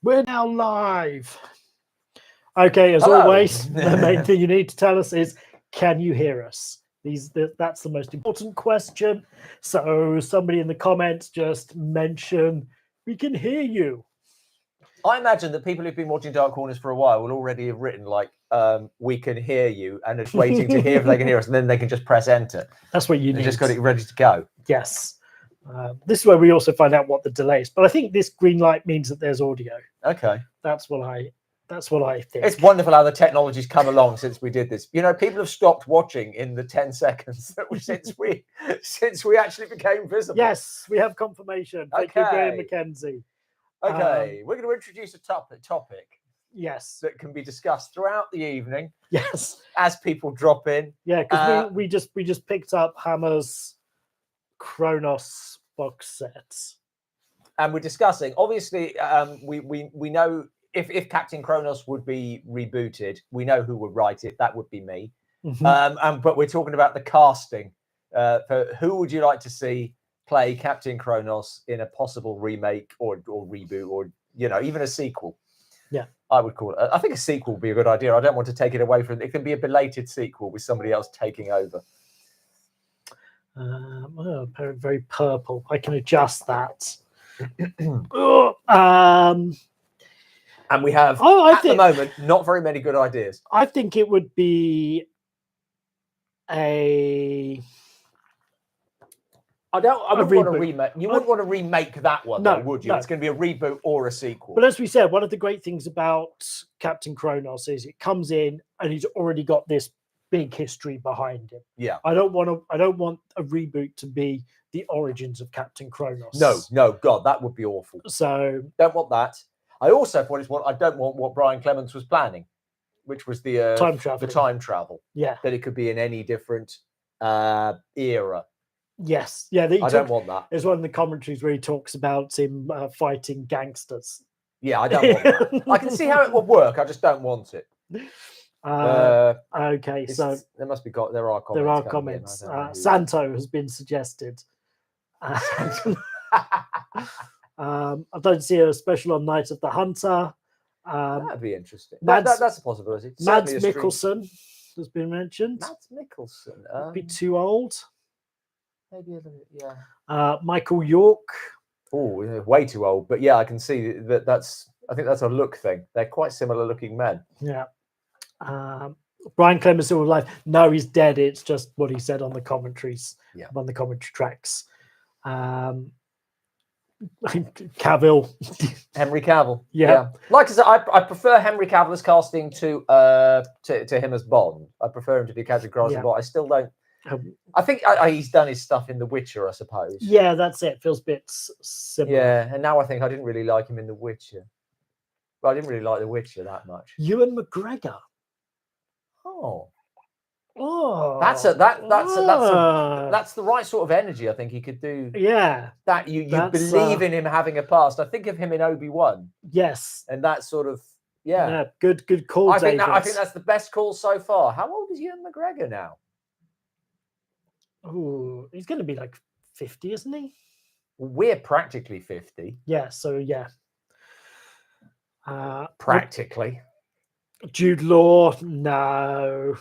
We're now live. Okay, as Hello. always, the main thing you need to tell us is, can you hear us? That's the most important question. So somebody in the comments just mention, we can hear you. I imagine that people who've been watching Dark Corners for a while will already have written we can hear you, and it's waiting to hear if they can hear us, and then they can just press enter. That's what you They need. just got it ready to go. Yes. This is where we also find out what the delay is. But I think this green light means that there's audio. Okay. That's what I think. It's wonderful how the technology's come along since we did this. You know, people have stopped watching in the 10 seconds since we actually became visible. Yes, we have confirmation. Thank you, Graham McKenzie. Okay, we're going to introduce a topic. Yes, that can be discussed throughout the evening. Yes, as people drop in. Yeah, because we just picked up Hammer's Kronos box sets, and we're discussing. Obviously, we know if Captain Kronos would be rebooted, we know who would write it. That would be me. Mm-hmm. But we're talking about the casting. For who would you like to see play Captain Kronos in a possible remake or reboot, or even a sequel? Yeah, I would call it. I think a sequel would be a good idea. I don't want to take it away from it. It can be a belated sequel with somebody else taking over. Very purple. I can adjust that. And we have the moment not very many good ideas. I think it would be a. I wouldn't want to remake. You wouldn't want to remake that one, though, would you? No. It's going to be a reboot or a sequel. But as we said, one of the great things about Captain Kronos is it comes in and he's already got this big history behind him. Yeah. I don't want a reboot to be the origins of Captain Kronos. No, God, that would be awful. So don't want that. I also, I don't want what Brian Clements was planning, which was the time travel. The time travel. Yeah. That it could be in any different era. Yes, yeah. I don't want that. There's one of the commentaries where he talks about him fighting gangsters. Yeah, I don't want that. I can see how it would work. I just don't want it. Okay, so there must be there are comments. There are comments. Santo has been suggested. I don't see a special on Night of the Hunter. That'd be interesting. That's a possibility. Mads Mikkelsen has been mentioned. Mads Mikkelsen. Would be too old. Maybe a little bit, yeah. Michael York. Oh, way too old. But yeah, I can see that's. I think that's a look thing. They're quite similar looking men. Yeah. Brian Clements still alive. No, he's dead. It's just what he said on the commentaries. Yeah. On the commentary tracks. Cavill. Henry Cavill. Yeah. Like I said, I prefer Henry Cavill's casting to him as Bond. I prefer him to be Captain Kronos as Bond. I still don't. I think he's done his stuff in The Witcher, I suppose. Yeah, that's it. Feels a bit similar. Yeah, and now I think I didn't really like him in The Witcher. Well, I didn't really like The Witcher that much. Ewan McGregor. Oh, that's the right sort of energy. I think he could do. Yeah, that you believe in him having a past. I think of him in Obi-Wan. Yes, and that sort of good call. I think that's the best call so far. How old is Ewan McGregor now? Oh, he's going to be like 50, isn't he? We're practically 50. Yeah, so yeah. Practically. Jude Law, no.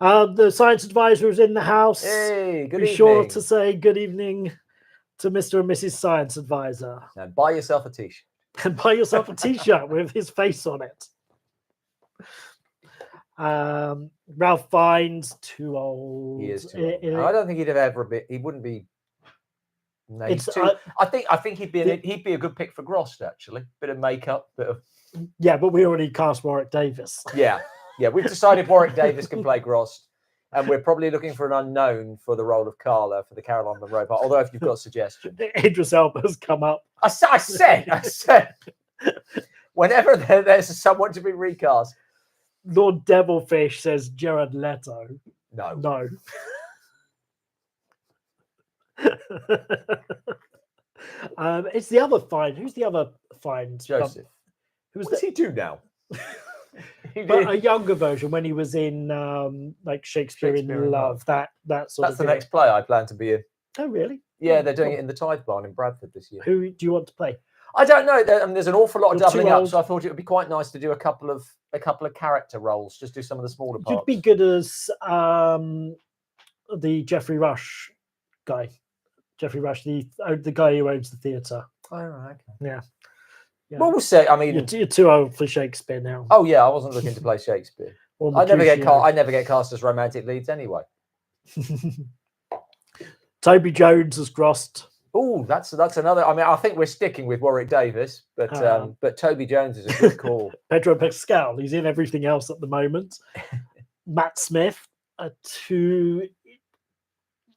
The science advisor is in the house. Hey, good evening. Be sure to say good evening to Mr. and Mrs. Science Advisor. And buy yourself a t-shirt. And buy yourself a t-shirt with his face on it. Ralph Fiennes, too old. He is too old. I don't think he'd have ever been. He wouldn't be. No, I think he'd be a good pick for Grost, actually. Bit of makeup, bit of. Yeah, but we already cast Warwick Davis. Yeah. We've decided Warwick Davis can play Grost, and we're probably looking for an unknown for the role of Carla for the Caroline Munro part. Although, if you've got suggestions, Idris Elba's come up. I said, whenever there's someone to be recast. Lord Devilfish says Jared Leto. No. It's the other Fiennes. Who's the other Fiennes? Joseph. What does he do now? But a younger version when he was in like Shakespeare in Love. That's the next play I plan to be in. Oh, really? Yeah, they're doing it in the Tithe Barn in Bradford this year. Who do you want to play? I don't know. There's an awful lot of You're too doubling up, old. so I thought it would be quite nice to do a couple of character roles. Just do some of the smaller parts. You'd be good as the Jeffrey Rush guy. Jeffrey Rush, the guy who owns the theatre. Oh, right, okay. Yeah. Well, we'll see. I mean, you're too old for Shakespeare now. Oh yeah, I wasn't looking to play Shakespeare. I never get cast as romantic leads anyway. Toby Jones has crossed. Oh, that's another. I mean, I think we're sticking with Warwick Davis, but Toby Jones is a good call. Pedro Pascal, he's in everything else at the moment. Matt Smith,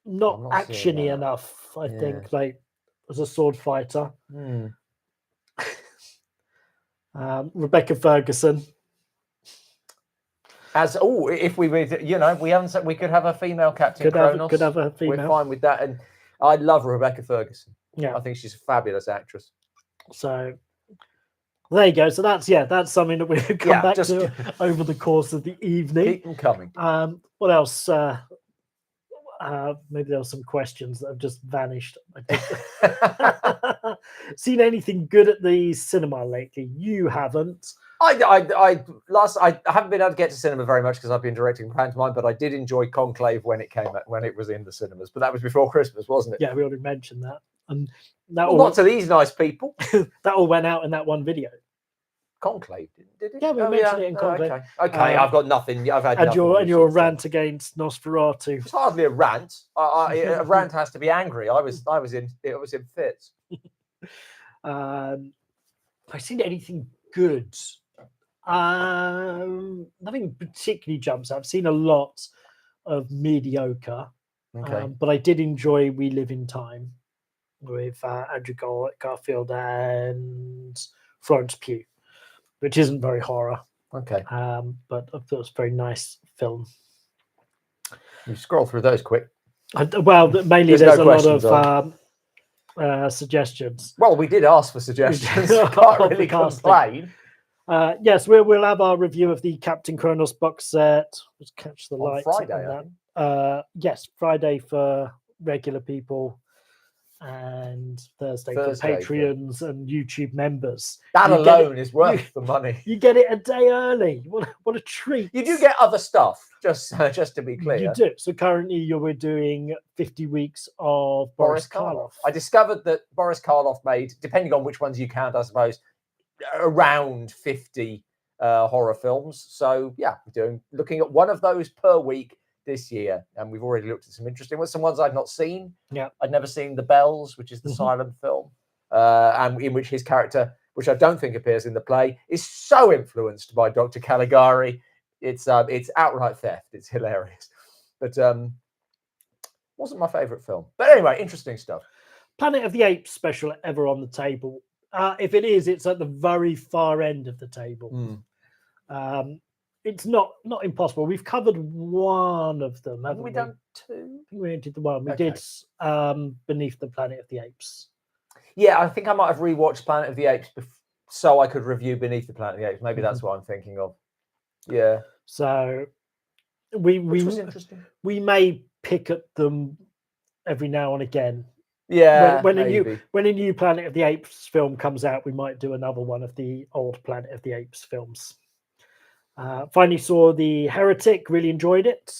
not actiony enough, I think, like as a sword fighter. Rebecca Ferguson. If we haven't said we could have a female Captain Kronos. Could have a female. We're fine with that, and I love Rebecca Ferguson. Yeah, I think she's a fabulous actress. So there you go. So that's something that we'll come back to over the course of the evening. Keep them coming. What else? Maybe there were some questions that have just vanished. Seen anything good at the cinema lately? You haven't. I haven't been able to get to cinema very much because I've been directing pantomime, but I did enjoy Conclave when it was in the cinemas. But that was before Christmas, wasn't it? Yeah, we already mentioned that. And not to these nice people. That all went out in that one video. Conclave, did it? Yeah, we mentioned it in Conclave. Okay. I've got nothing. I've had and your rant against Nosferatu. It's hardly a rant. A rant has to be angry. It was in fits. I've seen anything good. Nothing particularly jumps out. I've seen a lot of mediocre. Okay. But I did enjoy We Live in Time with Andrew Garfield and Florence Pugh, which isn't very horror. Okay. But I thought it was a very nice film. You scroll through those quick. Mainly there's a lot of suggestions. Well, we did ask for suggestions. Can't really complain. Yes, we'll have our review of the Captain Kronos box set. Let's catch the lights on Friday. Yes, Friday for regular people and Thursday for Patreons and YouTube members. That alone is worth the money. You get it a day early. What a treat. You do get other stuff, just to be clear. You do. So currently we're doing 50 weeks of Boris Karloff. I discovered that Boris Karloff made, depending on which ones you count, I suppose, around 50 horror films. So yeah, we're looking at one of those per week this year, and we've already looked at some interesting ones. Some ones I've not seen. Yeah, I'd never seen The Bells, which is the silent film, and in which his character, which I don't think appears in the play, is so influenced by Dr. Caligari. It's outright theft. It's hilarious, but wasn't my favorite film. But anyway, interesting stuff. Planet of the Apes special ever on the table? If it is, it's at the very far end of the table. It's not impossible. We've covered one of them, haven't we? Done two? I think we did the one. We did Beneath the Planet of the Apes. Yeah, I think I might have rewatched Planet of the Apes so I could review Beneath the Planet of the Apes. Maybe that's what I'm thinking of. Yeah. So which was interesting. We may pick at them every now and again. Yeah. When a new Planet of the Apes film comes out, we might do another one of the old Planet of the Apes films. Finally saw The Heretic, really enjoyed it.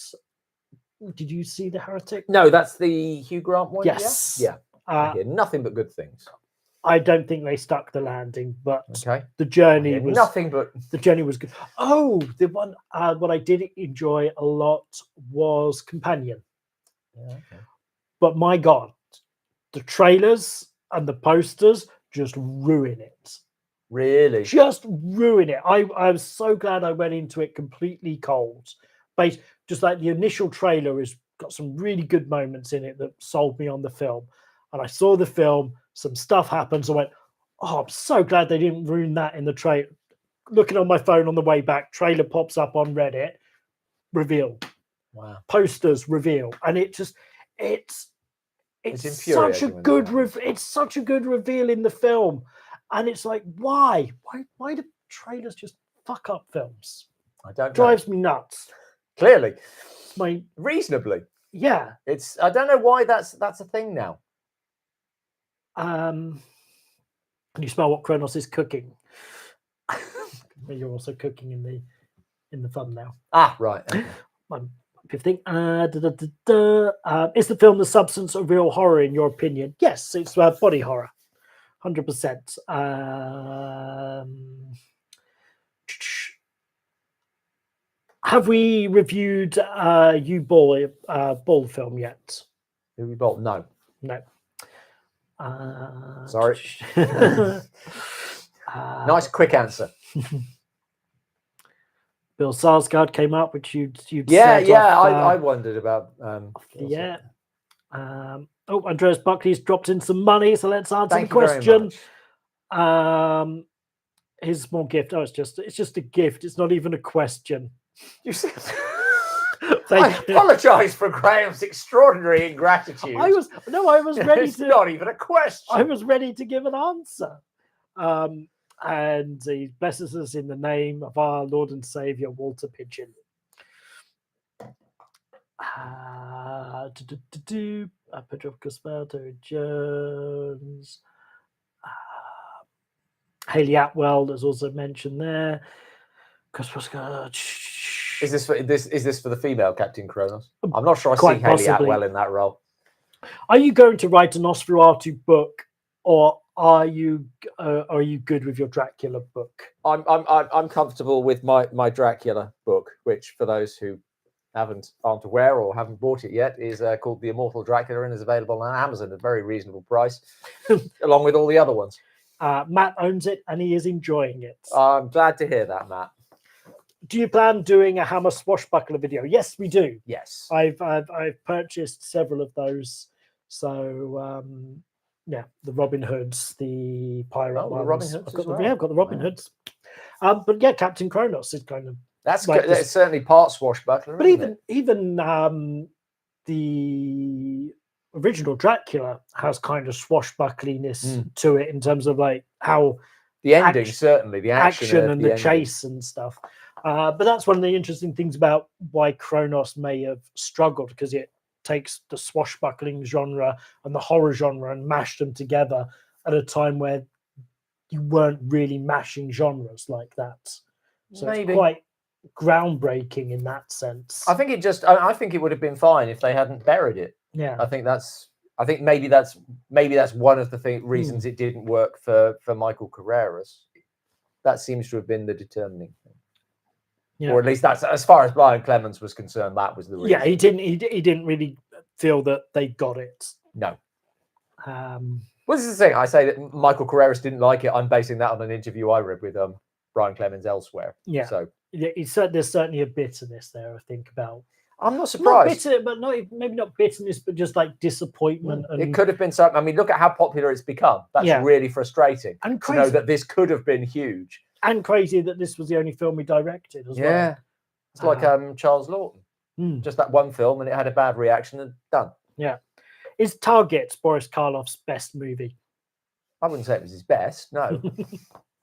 Did you see The Heretic? No, that's the Hugh Grant one. Yes. Yeah. I hear nothing but good things. I don't think they stuck the landing, but the journey was nothing but the journey was good. Oh, the one what I did enjoy a lot was Companion. Yeah, okay. But my God, the trailers and the posters just ruin it. Really? Just ruin it. I was so glad I went into it completely cold. Just like the initial trailer has got some really good moments in it that sold me on the film. And I saw the film, some stuff happens. I went, oh, I'm so glad they didn't ruin that in the trailer. Looking on my phone on the way back, trailer pops up on Reddit, reveal. Wow. Posters, reveal. And it's such a good it's such a good reveal in the film. And it's like, why do trailers just fuck up films? I don't know. Drives me nuts. Clearly. Reasonably. Yeah. I don't know why that's a thing now. Can you smell what Kronos is cooking? You're also cooking in the thumbnail. Ah, right. Okay. Fifth thing. Is the film the substance of real horror in your opinion? Yes, it's body horror, 100%. Have we reviewed You Ball film yet? Movie Bolt? No. No. Sorry. Nice quick answer. Bill Sarsgaard came up, which you'd Yeah, said yeah. off, I wondered about. yeah. Andreas Buckley's dropped in some money, so let's answer Thank the you very question. much. His small gift. Oh, it's just a gift. It's not even a question. You see, Thank I you. apologise for Graham's extraordinary ingratitude. I was ready It's to. not even a question. I was ready to give an answer. And he blesses us in the name of our Lord and Savior Walter Pigeon. Pedro Casperto Jones. Hayley Atwell is also mentioned there. Is this for the female Captain Kronos? I'm not sure I Quite see Hayley possibly. Atwell in that role. Are you going to write a Nosferatu book, or are you good with your Dracula book? I'm comfortable with my Dracula book, which for those who aren't aware or haven't bought it yet is called The Immortal Dracula and is available on Amazon at a very reasonable price, along with all the other ones. Matt owns it and he is enjoying it. I'm glad to hear that, Matt. Do you plan doing a Hammer swashbuckler video? Yes, we do. Yes, I've purchased several of those. So yeah, the Robin Hoods, the pirate ones. The Robin Hoods. I've got the Robin Hoods. But yeah, Captain Kronos is kind of that's like that's certainly part swashbuckler. But even the original Dracula has kind of swashbuckliness to it in terms of like how the ending, certainly the action and the chase and stuff. But that's one of the interesting things about why Kronos may have struggled, because it takes the swashbuckling genre and the horror genre and mashed them together at a time where you weren't really mashing genres like that. So it's quite groundbreaking in that sense. I think it would have been fine if they hadn't buried it. Yeah, I think maybe that's one of the reasons it didn't work for Michael Carreras. That seems to have been the determining thing. Yeah. Or at least that's, as far as Brian Clemens was concerned, that was the reason. Yeah, he didn't really feel that they got it. No. Well, this is the thing. I say that Michael Carreras didn't like it. I'm basing that on an interview I read with Brian Clemens elsewhere. Yeah. So there's certainly a bitterness there, I think, about. I'm not surprised. Not bitter, but maybe not bitterness, but just like disappointment. And it could have been something. I mean, look at how popular it's become. That's really frustrating. And crazy to know that this could have been huge. And crazy that this was the only film he directed as well. Yeah. It's like Charles Lawton. Just that one film, and it had a bad reaction and done. Yeah. Is Target Boris Karloff's best movie? I wouldn't say it was his best, no.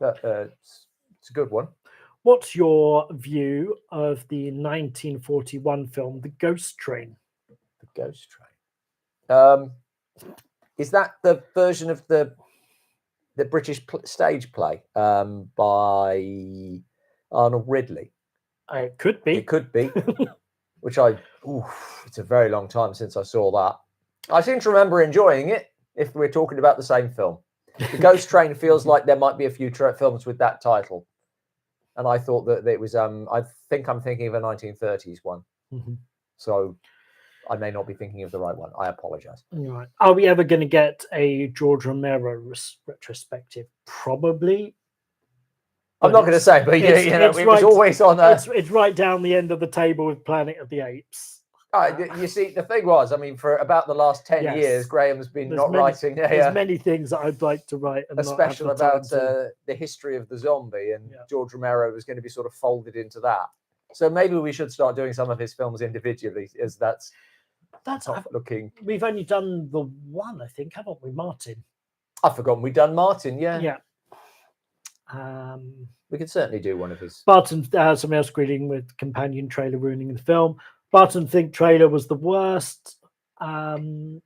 But it's a good one. What's your view of the 1941 film The Ghost Train? The Ghost Train. Is that the version of the British stage play by Arnold Ridley? It could be. It could be. Which it's a very long time since I saw that. I seem to remember enjoying it, if we're talking about the same film. The Ghost Train feels like there might be a few films with that title. And I thought that it was, I think I'm thinking of a 1930s one. Mm-hmm. So I may not be thinking of the right one. I apologize. Right. Are we ever going to get a George Romero retrospective? Probably. I'm not going to say, but it was always on. It's right down the end of the table with Planet of the Apes. You see, the thing was, I mean, for about the last 10 years, Graham's been writing. There's many things that I'd like to write. A special about the history of the zombie, and George Romero was going to be sort of folded into that. So maybe we should start doing some of his films individually, as that's looking. We've only done the one, I think, haven't we, Martin? I've forgotten we've done Martin. Yeah. Yeah. We could certainly do one of his. Barton, somebody else greeting with companion trailer ruining the film. Barton think trailer was the worst. Good.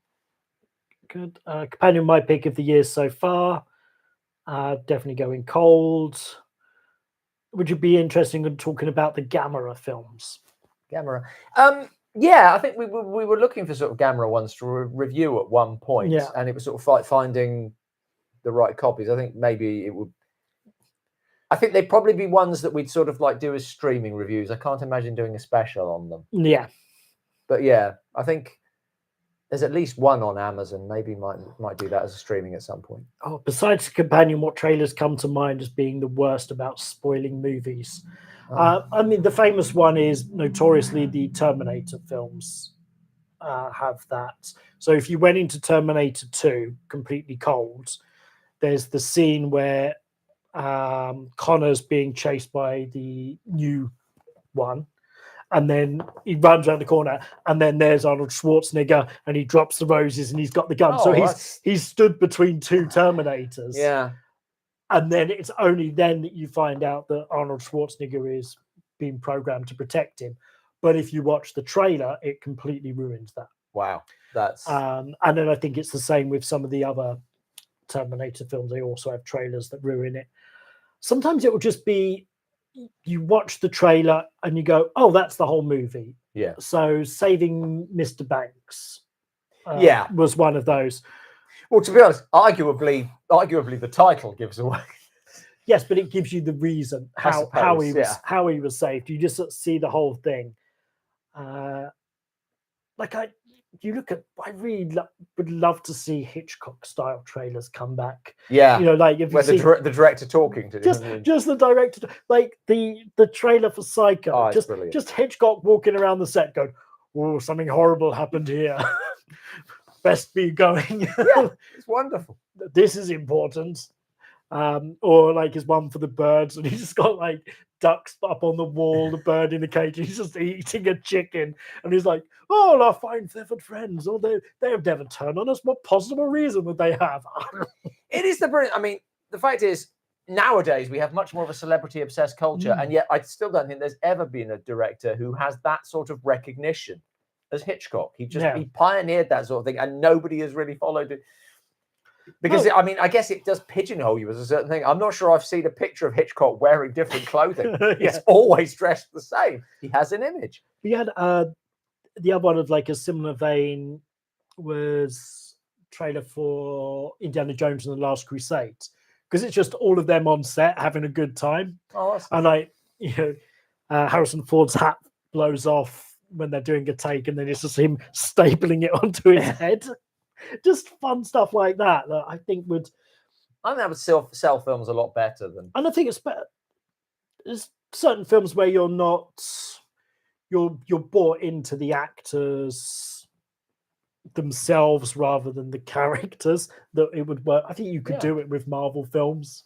Companion, my pick of the year so far. Definitely going cold. Would you be interested in talking about the Gamera films? Gamera. Yeah, I think we were looking for sort of Gamera ones to review at one point, Yeah. and it was sort of like finding the right copies. I think maybe it would. I think they'd probably be ones that we'd sort of like do as streaming reviews. I can't imagine doing a special on them. Yeah. But yeah, I think there's at least one on Amazon. Maybe might do that as a streaming at some point. Oh, besides Companion, what trailers come to mind as being the worst about spoiling movies? I mean, the famous one is notoriously the Terminator films have that. So if you went into Terminator 2 completely cold, there's the scene where Connor's being chased by the new one, and then he runs around the corner, and then there's Arnold Schwarzenegger, and he drops the roses, and he's got the gun. So he's stood between two Terminators. Yeah. And then it's only then that you find out that Arnold Schwarzenegger is being programmed to protect him. But if you watch the trailer, it completely ruins that. Wow. That's and then I think it's the same with some of the other Terminator films. They also have trailers that ruin it. Sometimes it will just be you watch the trailer and you go, "Oh, that's the whole movie." Yeah. So Saving Mr. Banks, was one of those. Well, to be honest, arguably the title gives away. Yes, but it gives you the reason how he was saved. You just sort of see the whole thing. You look at. I really would love to see Hitchcock style trailers come back. Yeah, you know, like if where the director talking to just the director, like the trailer for Psycho. Just Hitchcock walking around the set, going, "Oh, something horrible happened here. Best be going." Yeah, it's wonderful. This is important. Or like his one for the birds, and he's just got like ducks up on the wall, the bird in the cage, he's just eating a chicken, and he's like, "Oh, our fine feathered friends, oh, they have never turned on us. What possible reason would they have?" It is the brilliant. I mean, the fact is, nowadays we have much more of a celebrity obsessed culture, and yet I still don't think there's ever been a director who has that sort of recognition as Hitchcock. He pioneered that sort of thing, and nobody has really followed it. Because I mean, I guess it does pigeonhole you as a certain thing. I'm not sure I've seen a picture of Hitchcock wearing different clothing. It's always dressed the same. He has an image. We had the other one of like a similar vein was trailer for Indiana Jones and the Last Crusade, because it's just all of them on set having a good time. Oh, that's and like Harrison Ford's hat blows off when they're doing a take, and then it's just him stapling it onto his head. Just fun stuff like that I think would. I think that would sell films a lot better than. And I think it's better. There's certain films where you're bought into the actors themselves rather than the characters, that it would work. I think you could do it with Marvel films.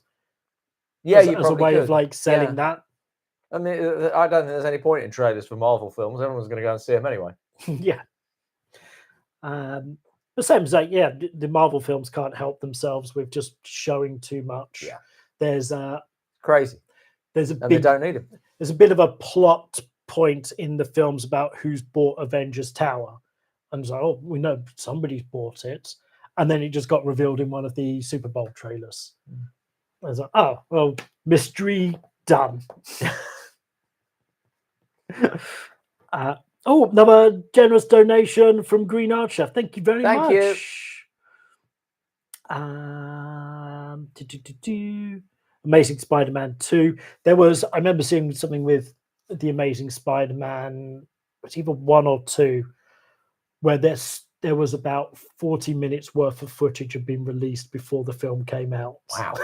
Yeah, as a way of like selling that. I mean, I don't think there's any point in trailers for Marvel films. Everyone's going to go and see them anyway. Yeah. The same as like, the Marvel films can't help themselves with just showing too much. Yeah. There's crazy. They don't need them. There's a bit of a plot point in the films about who's bought Avengers Tower. And so, we know somebody's bought it. And then it just got revealed in one of the Super Bowl trailers. I was like, oh, well, mystery done. Another generous donation from Green Archer. Thank you very much. Amazing Spider-Man 2. I remember seeing something with the Amazing Spider-Man, it's either 1 or 2, where there was about 40 minutes worth of footage had been released before the film came out. Wow.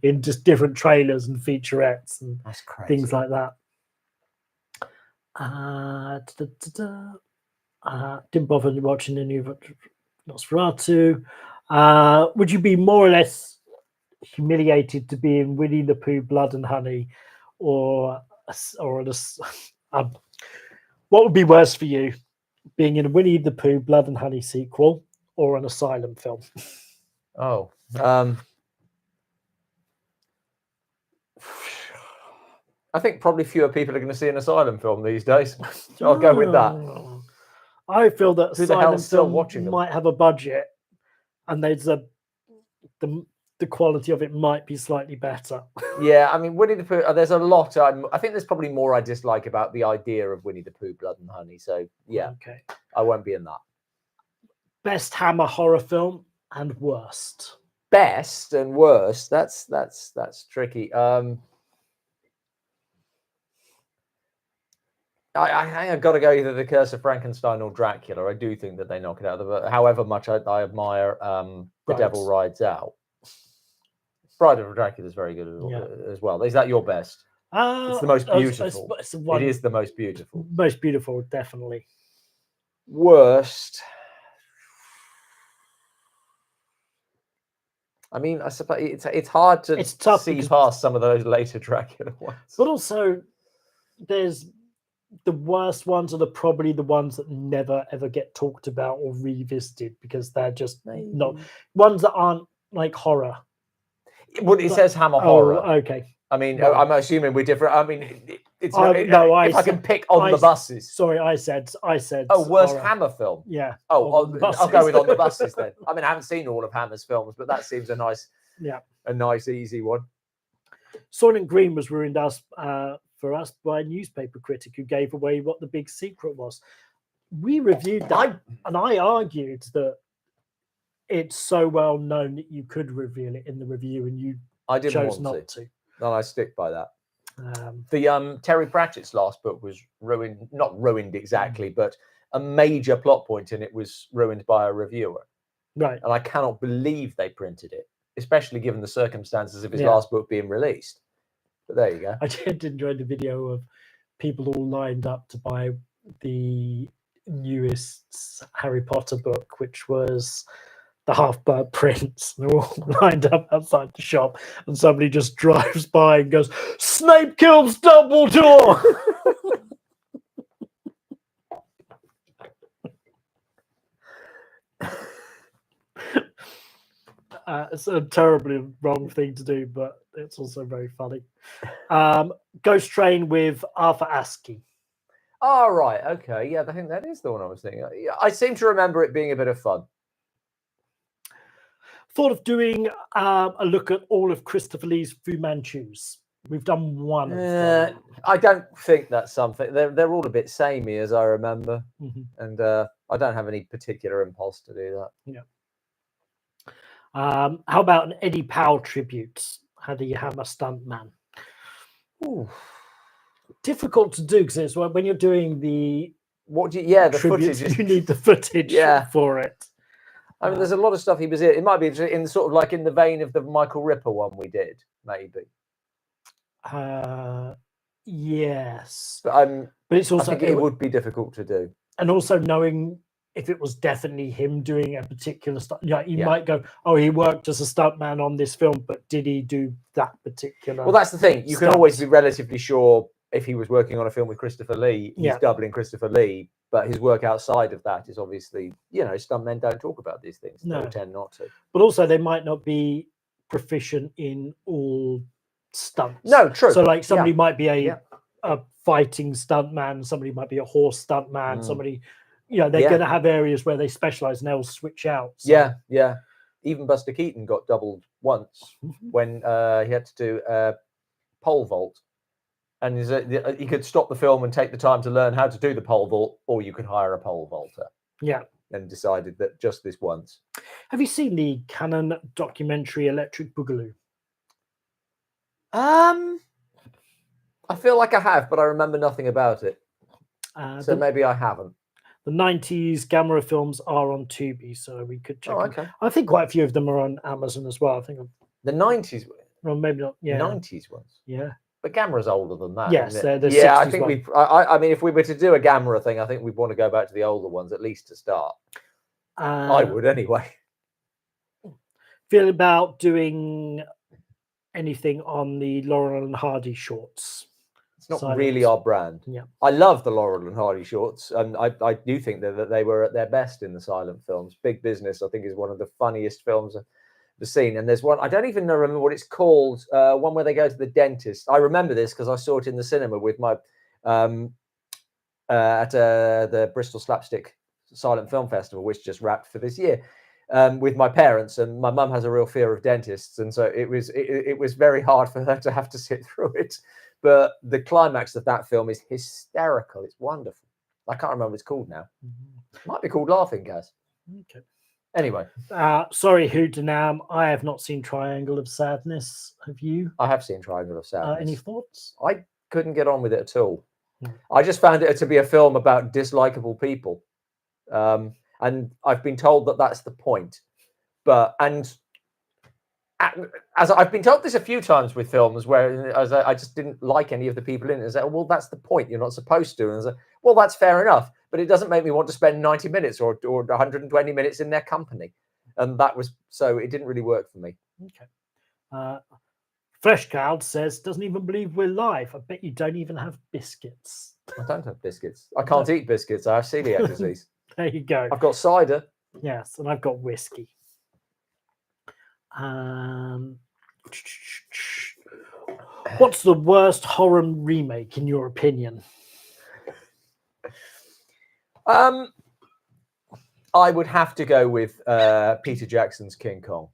In just different trailers and featurettes and things like that. Didn't bother watching the new Nosferatu. Would you be more or less humiliated to be in Winnie the Pooh, Blood and Honey, or what would be worse for you, being in a Winnie the Pooh, Blood and Honey sequel, or an Asylum film? Oh, I think probably fewer people are going to see an Asylum film these days. So I'll go with that. I feel that Asylum film might have a budget, and there's the the quality of it might be slightly better. Yeah, I mean, Winnie the Pooh, there's a lot. I think there's probably more I dislike about the idea of Winnie the Pooh, Blood and Honey. So, yeah, Okay. I won't be in that. Best Hammer horror film and worst. Best and worst, that's tricky. I've got to go either The Curse of Frankenstein or Dracula. I do think that they knock it out of the. However much I admire The Devil Rides Out. Bride of Dracula is very good as well. Is that your best? It's the most beautiful. It is the most beautiful. Most beautiful, definitely. Worst. I mean, I suppose it's hard to see past some of those later Dracula ones. But also, there's the worst ones are probably the ones that never ever get talked about or revisited because they're just not ones that aren't like horror. Well, it says Hammer horror. Okay. I mean, right. I'm assuming we're different. I mean, it's no. If I can pick On the Buses. Sorry, I said. Oh, worst horror. Hammer film. Yeah. Oh, I'll go with On the Buses then. I mean, I haven't seen all of Hammer's films, but that seems a nice, easy one. Soylent Green was ruined for us by a newspaper critic who gave away what the big secret was. We reviewed that, and I argued that it's so well known that you could reveal it in the review, and you chose not to. And I stick by that. The Terry Pratchett's last book was ruined, not ruined exactly, but a major plot point in it was ruined by a reviewer. Right. And I cannot believe they printed it, especially given the circumstances of his last book being released. But there you go. I did enjoy the video of people all lined up to buy the newest Harry Potter book, which was The Half-Blood Prince. They're all lined up outside the shop, and somebody just drives by and goes, "Snape kills Dumbledore!" It's a terribly wrong thing to do, but it's also very funny. Ghost Train with Arthur Askey. Oh, right. Okay. Yeah, I think that is the one I was thinking. I seem to remember it being a bit of fun. Thought of doing a look at all of Christopher Lee's Fu Manchus. We've done one of them. I don't think that's something. They're all a bit samey, as I remember. And I don't have any particular impulse to do that. Yeah. How about an Eddie Powell tribute? How do you have a stuntman? Difficult to do because it's when you're doing the the footage. You need the footage for it. I mean, there's a lot of stuff he was in. It might be in sort of like in the vein of the Michael Ripper one we did, maybe. Yes, but it's also I think it would be difficult to do, and also knowing if it was definitely him doing a particular stunt. Yeah, you might go, "Oh, he worked as a stuntman on this film, but did he do that particular?" Well, that's the thing. You can always be relatively sure if he was working on a film with Christopher Lee, he's doubling Christopher Lee. But his work outside of that is obviously, stuntmen don't talk about these things. No. They tend not to. But also, they might not be proficient in all stunts. No, true. So, like, somebody might be a fighting stuntman. Somebody might be a horse stuntman. Somebody, they're going to have areas where they specialize and they'll switch out. So. Yeah. Even Buster Keaton got doubled once when he had to do a pole vault. And you could stop the film and take the time to learn how to do the pole vault, or you could hire a pole vaulter. Yeah. And decided that just this once. Have you seen the Canon documentary Electric Boogaloo? I feel like I have, but I remember nothing about it. So maybe I haven't. The 90s Gamera films are on Tubi, so we could check them. Okay. I think quite a few of them are on Amazon as well. I think the 90s. Well, maybe not. Yeah. 90s ones. Yeah. But Gamera's older than that. Yes, isn't it? the 60s I think I mean, if we were to do a Gamera thing, I think we'd want to go back to the older ones at least to start. I would anyway. Feel about doing anything on the Laurel and Hardy shorts? It's not really our brand. Yeah, I love the Laurel and Hardy shorts, and I do think that they were at their best in the silent films. Big Business, I think, is one of the funniest films the scene, and there's one I don't even remember what it's called, one where they go to the dentist. I remember this because I saw it in the cinema with my at the Bristol Slapstick Silent Film Festival, which just wrapped for this year. with my parents, and my mum has a real fear of dentists, and so it was very hard for her to have to sit through it. But the climax of that film is hysterical. It's wonderful. I can't remember what it's called now. It might be called Laughing Gas. Okay. Anyway, sorry, Hootenam, I have not seen Triangle of Sadness. Have you? I have seen Triangle of Sadness. Any thoughts? I couldn't get on with it at all. Hmm. I just found it to be a film about dislikable people. And I've been told that that's the point. As I've been told this a few times with films where I just didn't like any of the people in it. I said, well, that's the point. You're not supposed to. And I said, well, that's fair enough. But it doesn't make me want to spend 90 minutes or 120 minutes in their company. And so it didn't really work for me. Okay. Fresh Cloud says, doesn't even believe we're live. I bet you don't even have biscuits. I don't have biscuits. I can't eat biscuits. I have celiac disease. There you go. I've got cider. Yes, and I've got whiskey. What's the worst horror remake in your opinion? I would have to go with Peter Jackson's King Kong.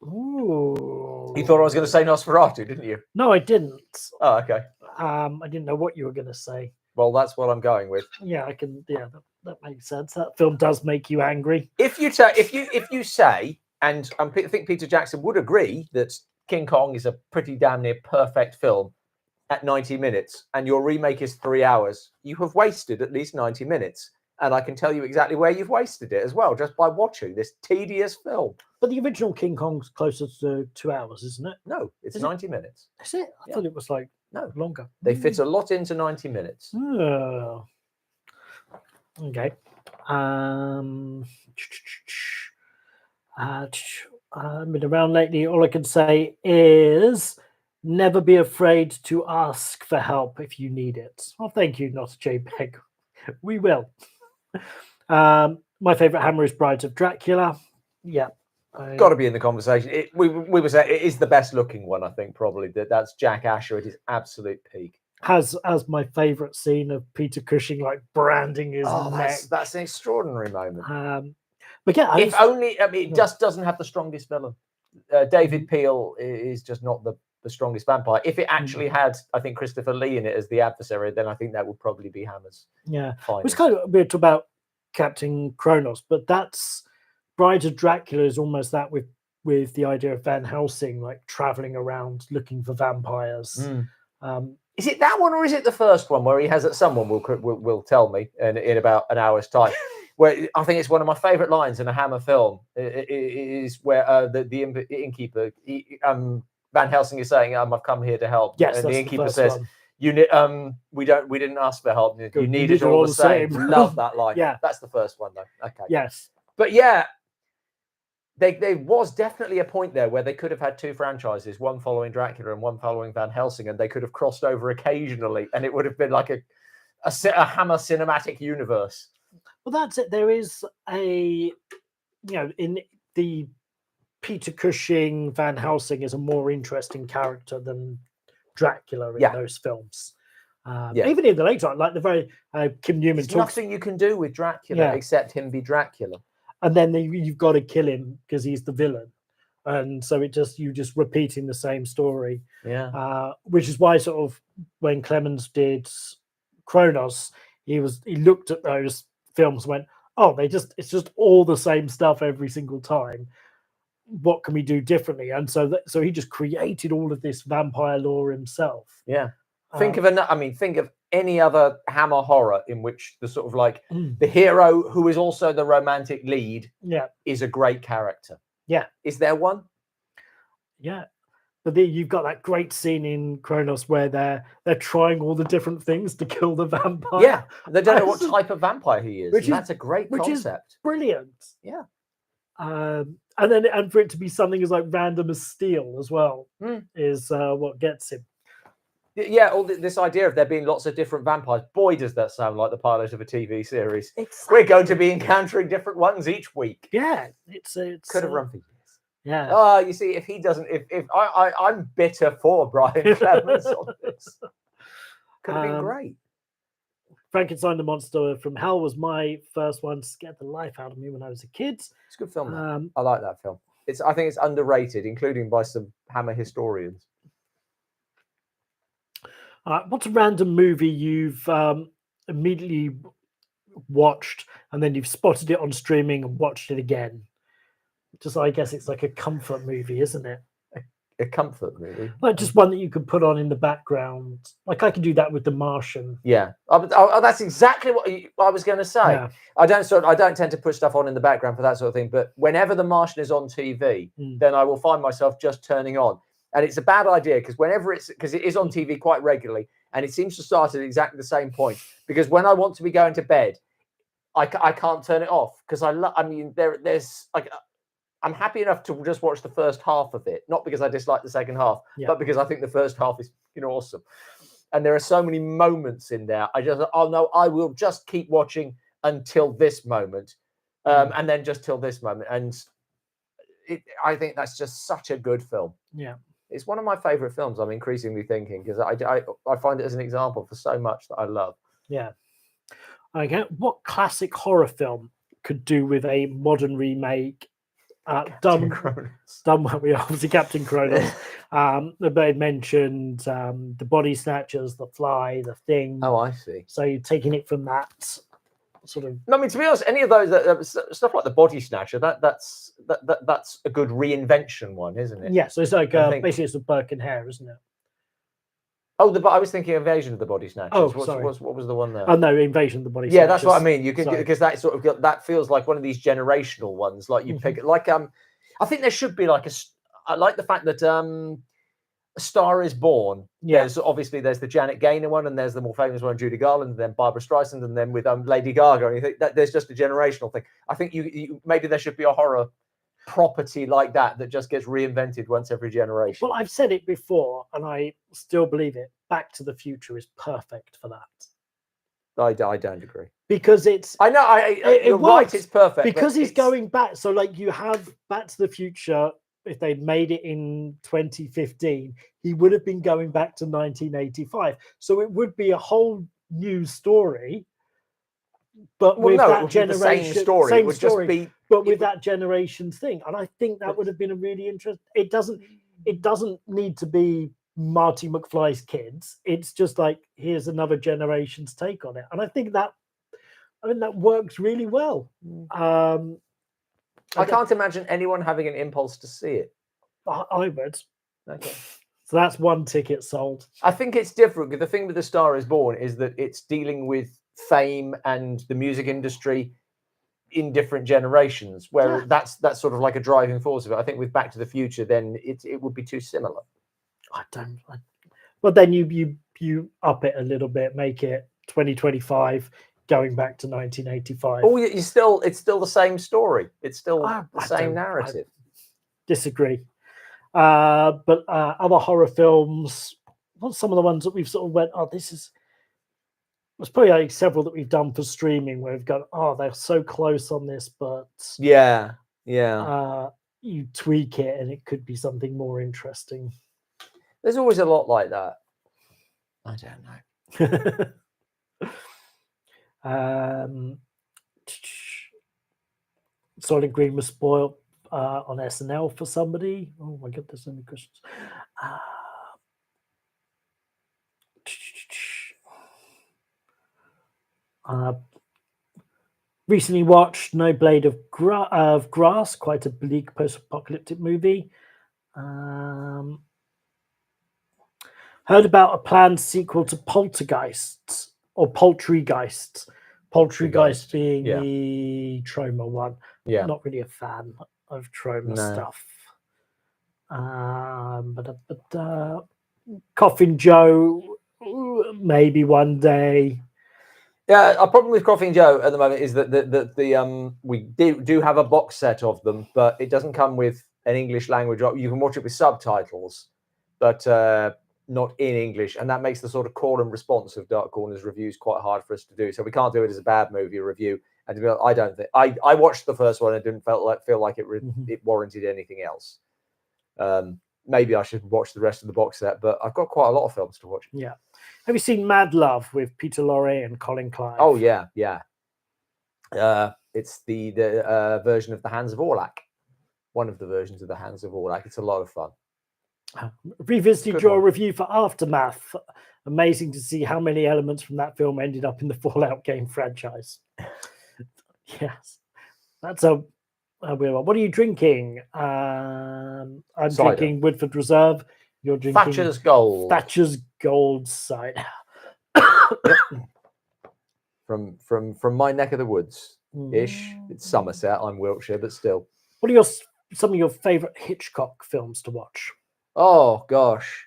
Ooh. You thought I was going to say Nosferatu, didn't you? No, I didn't. Oh, okay. I didn't know what you were going to say. Well, that's what I'm going with. Yeah, I can. Yeah, that makes sense. That film does make you angry. If you say, and I think Peter Jackson would agree that King Kong is a pretty damn near perfect film at 90 minutes, and your remake is 3 hours, you have wasted at least 90 minutes. And I can tell you exactly where you've wasted it as well, just by watching this tedious film. But the original King Kong's closer to 2 hours, isn't it? No, it's 90 minutes. Is it? I thought it was like longer. They fit a lot into 90 minutes. Oh. Okay. I've been around lately. All I can say is never be afraid to ask for help if you need it. Oh, thank you, not a JPEG. We will. My favorite hammer is Brides of Dracula. Yeah. Got to be in the conversation. We were saying it is the best looking one, I think, probably. That's Jack Asher at his absolute peak. Has as my favorite scene of Peter Cushing like branding his neck. That's an extraordinary moment. But yeah, if only it just doesn't have the strongest villain. David Peel is just not the strongest vampire. If it actually had, I think, Christopher Lee in it as the adversary, then I think that would probably be Hammer's. Yeah, finest. It's kind of weird to about Captain Kronos, but that's Bride of Dracula is almost that with the idea of Van Helsing like traveling around looking for vampires. Is it that one or is it the first one where he has that? Someone will tell me in about an hour's time. Where I think it's one of my favourite lines in a Hammer film is where the innkeeper Van Helsing is saying, "I've come here to help." Yes, and the innkeeper says, one. "We didn't ask for help. You need it all the same." Love that line. Yeah, that's the first one though. Okay. Yes, but yeah, there was definitely a point there where they could have had two franchises, one following Dracula and one following Van Helsing, and they could have crossed over occasionally, and it would have been like a Hammer cinematic universe. Well, that's it. There is in the Peter Cushing, Van Helsing is a more interesting character than Dracula in those films. Even in the later, like the very Kim Newman. There's nothing you can do with Dracula except him be Dracula. And then you've got to kill him because he's the villain, and so you just repeating the same story. Yeah, which is why sort of when Clemens did Kronos, he looked at those films and went, oh, it's just all the same stuff every single time. What can we do differently? And so he just created all of this vampire lore himself. Yeah. Think of any other Hammer horror in which the sort of like the hero who is also the romantic lead is a great character. Yeah. Is there one? Yeah. But then you've got that great scene in Kronos where they're trying all the different things to kill the vampire. Yeah, they don't know what type of vampire he is. That's a great concept. Which is brilliant. Yeah. And for it to be something as like random as steel as well is what gets him. Yeah, all this idea of there being lots of different vampires. Boy, does that sound like the pilot of a TV series. Exactly. We're going to be encountering different ones each week. Yeah, it's could have run for years. Yeah. Oh, you see, if he doesn't, if I'm bitter for Brian Clemens on this. Could have been great. Frankenstein the Monster from Hell was my first one. Scared the life out of me when I was a kid. It's a good film. I like that film. I think it's underrated, including by some Hammer historians. What's a random movie you've immediately watched and then you've spotted it on streaming and watched it again? Just, I guess it's like a comfort movie, isn't it? A comfort movie, like just one that you could put on in the background. Like I can do that with The Martian. Yeah, that's exactly what I was going to say. Yeah. I don't tend to put stuff on in the background for that sort of thing. But whenever The Martian is on TV, then I will find myself just turning on. And it's a bad idea because it is on TV quite regularly, and it seems to start at exactly the same point. Because when I want to be going to bed, I can't turn it off because there's like. I'm happy enough to just watch the first half of it, not because I dislike the second half, but because I think the first half is awesome. And there are so many moments in there. I will just keep watching until this moment, and then just till this moment. And I think that's just such a good film. Yeah, it's one of my favorite films. I'm increasingly thinking because I find it as an example for so much that I love. Yeah. Okay, what classic horror film could do with a modern remake? Done well. We obviously Captain Kronos. They mentioned the Body Snatchers, The Fly, The Thing. Oh, I see. So you're taking it from that sort of. No, I mean, to be honest, any of those stuff like the Body Snatcher, that's a good reinvention one, isn't it? Yeah, so it's like basically it's a Burke and Hare, isn't it? Oh, I was thinking Invasion of the Body Snatchers. Oh, sorry. What was the one there? Oh no, Invasion of the Body Snatchers. Yeah, that's what I mean. You could because that sort of that feels like one of these generational ones. Like you pick like I think there should be like I like the fact that A Star Is Born. Yeah. There's the Janet Gaynor one, and there's the more famous one, Judy Garland, and then Barbara Streisand, and then with Lady Gaga. And you think that there's just a generational thing. I think you maybe there should be a horror property like that just gets reinvented once every generation. Well, I've said it before, and I still believe it. Back to the Future is perfect for that. I don't agree because it's. I know. You're right. It's perfect because he's going back. So, like, you have Back to the Future. If they made it in 2015, he would have been going back to 1985. So it would be a whole new story. But with that generation, same story. It would just be, but with that generation thing, and I think that would have been a really interesting. It doesn't need to be Marty McFly's kids. It's just like here's another generation's take on it, and I think that works really well. I can't imagine anyone having an impulse to see it. I would. Okay. So that's one ticket sold. I think it's different because the thing with The Star Is Born is that it's dealing with fame and the music industry in different generations, where that's sort of like a driving force of it. I think with Back to the Future, then it would be too similar. But then you up it a little bit, make it 2025, going back to 1985. Oh, it's still the same story. It's still the same narrative. I disagree. But other horror films, what's some of the ones that we've sort of went, there's probably like several that we've done for streaming where we've gone, they're so close on this, but you tweak it and it could be something more interesting. There's always a lot like that. I don't know. Soylent Green was spoiled on SNL for somebody. Oh my god, there's so many questions. Recently watched No Blade of Grass, quite a bleak post-apocalyptic movie. Heard about a planned sequel to Poltergeists or Poultrygeist. Poultrygeist being the Troma one. Yeah, not really a fan of Troma stuff. But Coffin Joe, maybe one day. Yeah, our problem with Coffin Joe at the moment is that we do have a box set of them, but it doesn't come with an English language. You can watch it with subtitles, but not in English, and that makes the sort of call and response of Dark Corners reviews quite hard for us to do. So we can't do it as a bad movie review. And to be honest, I don't think I watched the first one and didn't feel like it warranted anything else. maybe I should watch the rest of the box set, but I've got quite a lot of films to watch. Yeah. Have you seen Mad Love with Peter Lorre and Colin Clive? Oh yeah, yeah. It's the version of The Hands of Orlac. One of the versions of The Hands of Orlac. It's a lot of fun. Revisited Good your one. review for Aftermath. Amazing to see how many elements from that film ended up in the Fallout game franchise. Yes, that's a weird one. What are you drinking? I'm Cider. drinking Woodford Reserve. You're drinking Thatcher's Gold. Thatcher's Gold cider. From my neck of the woods ish. It's Somerset. I'm Wiltshire, but still. What are some of your favourite Hitchcock films to watch? Oh gosh.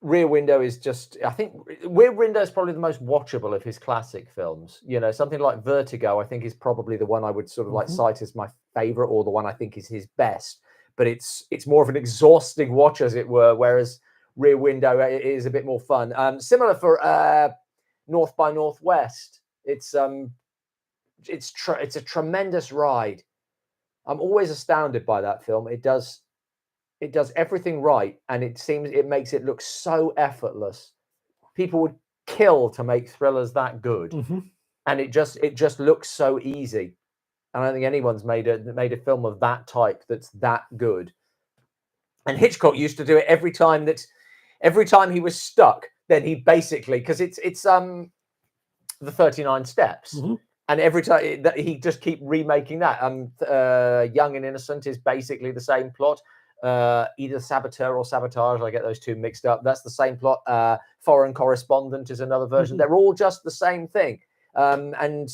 Rear Window is just, I think Rear Window is probably the most watchable of his classic films. You know, something like Vertigo, I think, is probably the one I would sort of like cite as my favorite, or the one I think is his best. But it's more of an exhausting watch, as it were, whereas Rear Window is a bit more fun. Similar for North by Northwest. It's a tremendous ride. I'm always astounded by that film. It does everything right, and it makes it look so effortless. People would kill to make thrillers that good, and it just looks so easy. I don't think anyone's made a film of that type that's that good. And Hitchcock used to do it every time he was stuck. Then he basically, because it's the 39 Steps. And every time he just keep remaking that. Young and Innocent is basically the same plot. Either Saboteur or Sabotage, I get those two mixed up. That's the same plot. Foreign Correspondent is another version. They're all just the same thing. And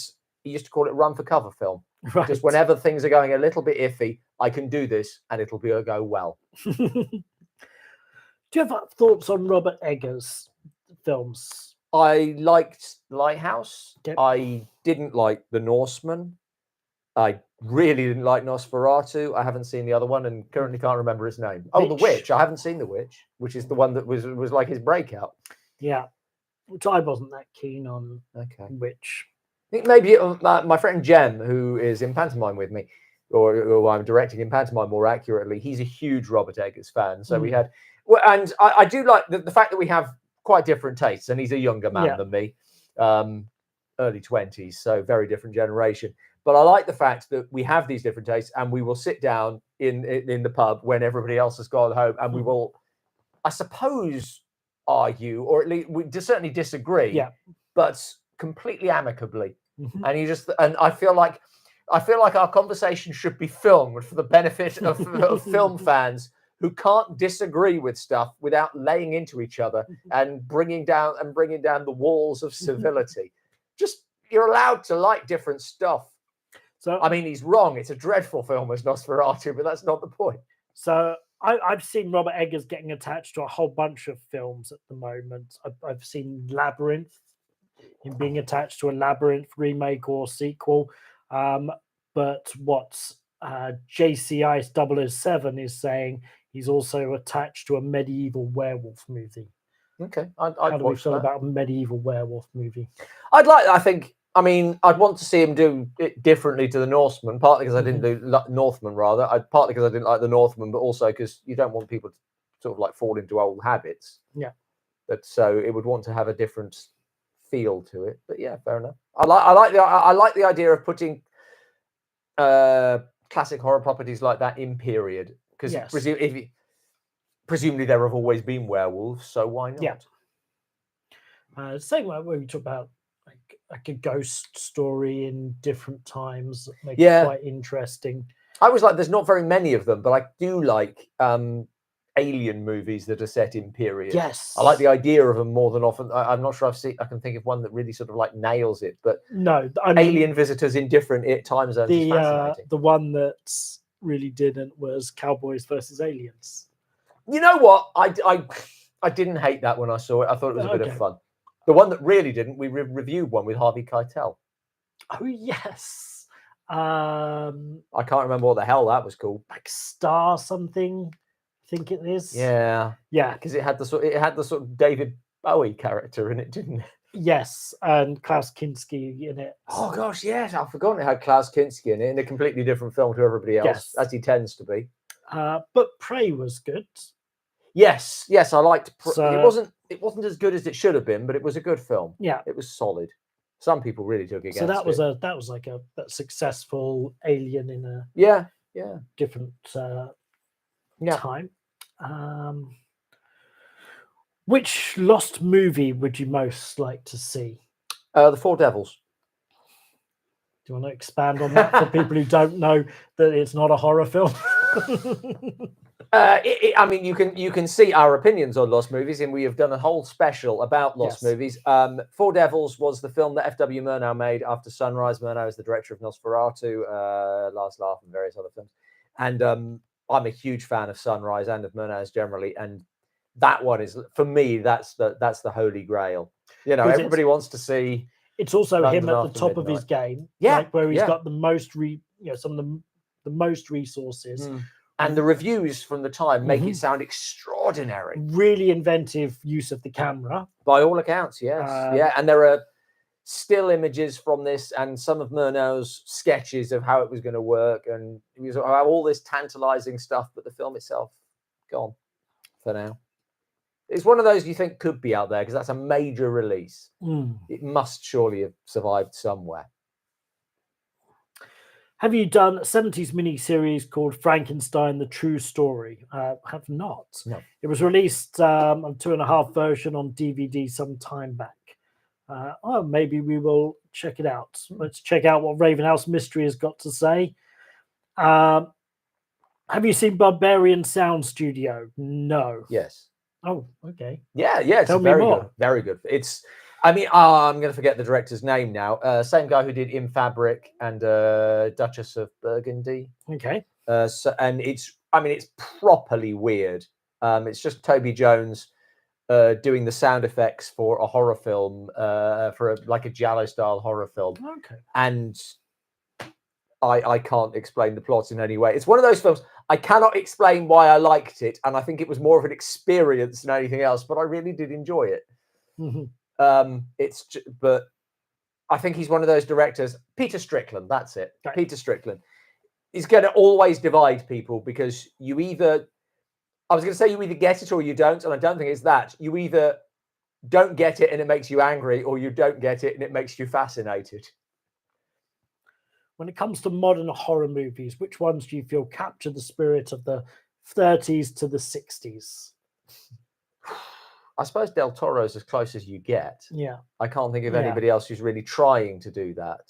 he used to call it run for cover film. Right. Just whenever things are going a little bit iffy, I can do this and it'll go well. Do you have thoughts on Robert Eggers' films? I liked Lighthouse. Yep. I didn't like The Norseman. I really didn't like Nosferatu. I haven't seen the other one and currently can't remember his name. Oh, The Witch. I haven't seen The Witch, which is the one that was like his breakout. Yeah, which I wasn't that keen on. Okay. Which I think maybe my friend Jem, who is in pantomime with me, or who I'm directing in pantomime more accurately, he's a huge Robert Eggers fan. So we had, and I do like the fact that we have quite different tastes, and he's a younger man than me, early 20s, so very different generation. But I like the fact that we have these different tastes, and we will sit down in the pub when everybody else has gone home, and we will, I suppose, argue, or at least we certainly disagree, but completely amicably. And I feel like our conversation should be filmed for the benefit of film fans who can't disagree with stuff without laying into each other and bringing down the walls of civility. Just, you're allowed to like different stuff. So I mean, he's wrong. It's a dreadful film as Nosferatu, but that's not the point. So I've seen Robert Eggers getting attached to a whole bunch of films at the moment. I've seen Labyrinth, him being attached to a Labyrinth remake or sequel. But what JCI 007 is saying, he's also attached to a medieval werewolf movie. Okay, How do we feel about a medieval werewolf movie? I'd want to see him do it differently to The Norseman, partly because I didn't do Northman, partly because I didn't like The Northman, but also because you don't want people to sort of like fall into old habits. Yeah. But so it would want to have a different feel to it. But yeah, fair enough. I like the idea of putting classic horror properties like that in period, because presumably there have always been werewolves, so why not? Yeah. Same way when we talk about like a ghost story in different times, make it quite interesting. I was like, there's not very many of them, but I do like alien movies that are set in period. Yes, I like the idea of them more than often. I'm not sure I can think of one that really sort of like nails it, but no, I mean, alien visitors in different time zones is fascinating. The one that really didn't was Cowboys versus Aliens. You know what? I didn't hate that when I saw it. I thought it was a bit of fun. The one that really didn't, we reviewed one with Harvey Keitel. Oh yes. I can't remember what the hell that was called. Like Star something, I think it is. Yeah. Because it had the sort of David Bowie character in it, didn't it? Yes, and Klaus Kinski in it. Oh gosh, yes, I've forgotten it had Klaus Kinski in it, in a completely different film to everybody else, as he tends to be. But Prey was good. Yes, I liked. So- It wasn't as good as it should have been, but it was a good film. Yeah. It was solid. Some people really took against So that was it. that was like a successful Alien in a Yeah. different Yeah. time. Which lost movie would you most like to see? The Four Devils. Do you want to expand on that for people who don't know that it's not a horror film? I mean, you can see our opinions on lost movies, and we have done a whole special about lost Yes. movies. Four Devils was the film that F.W. Murnau made after Sunrise. Murnau is the director of Nosferatu, Last Laugh, and various other films. And I'm a huge fan of Sunrise and of Murnau's generally, and that one is, for me, that's the holy grail. You know, 'Cause everybody wants to see. It's also London him at the After top of his Midnight. game. Yeah, like where he's yeah. got the most some of the most resources. And the reviews from the time make Mhm. it sound extraordinary. Really inventive use of the camera. By all accounts, yes. Yeah, and there are still images from this and some of Murnau's sketches of how it was going to work, and it was all this tantalizing stuff, but the film itself, gone for now. It's one of those you think could be out there because that's a major release. It must surely have survived somewhere. Have you done a 70s miniseries called Frankenstein, The True Story? Have not. No. It was released on 2.5 version on DVD some time back. Maybe we will check it out. Let's check out what Ravenhouse Mystery has got to say. Have you seen Barbarian Sound Studio? No. Yes. Oh, okay. Yeah, it's Tell me very more. good. Very good. I'm going to forget the director's name now. Same guy who did In Fabric and Duchess of Burgundy. Okay. It's properly weird. It's just Toby Jones doing the sound effects for a horror film, for a Giallo style horror film. Okay. And I can't explain the plot in any way. It's one of those films I cannot explain why I liked it, and I think it was more of an experience than anything else. But I really did enjoy it. But I think he's one of those directors. Peter Strickland, that's it. Right. Peter Strickland. He's going to always divide people because you either get it or you don't, and I don't think it's that. You either don't get it and it makes you angry, or you don't get it and it makes you fascinated. When it comes to modern horror movies, which ones do you feel capture the spirit of the 30s to the 60s? I suppose Del Toro's as close as you get. Yeah. I can't think of anybody else who's really trying to do that.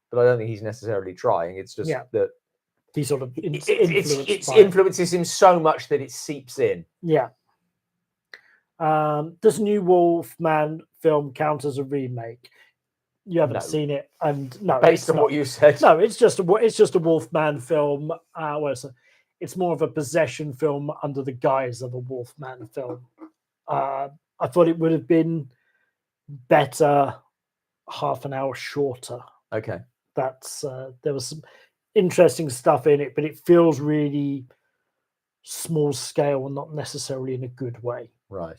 But I don't think he's necessarily trying. It's just that he sort of it influences him so much that it seeps in. Yeah. Does New Wolfman film count as a remake? You haven't seen it, and no. Based on what you said, no, it's just a Wolfman film. It's more of a possession film under the guise of a Wolfman film. I thought it would have been better, half an hour shorter. Okay, that's there was some interesting stuff in it, but it feels really small scale and not necessarily in a good way. Right.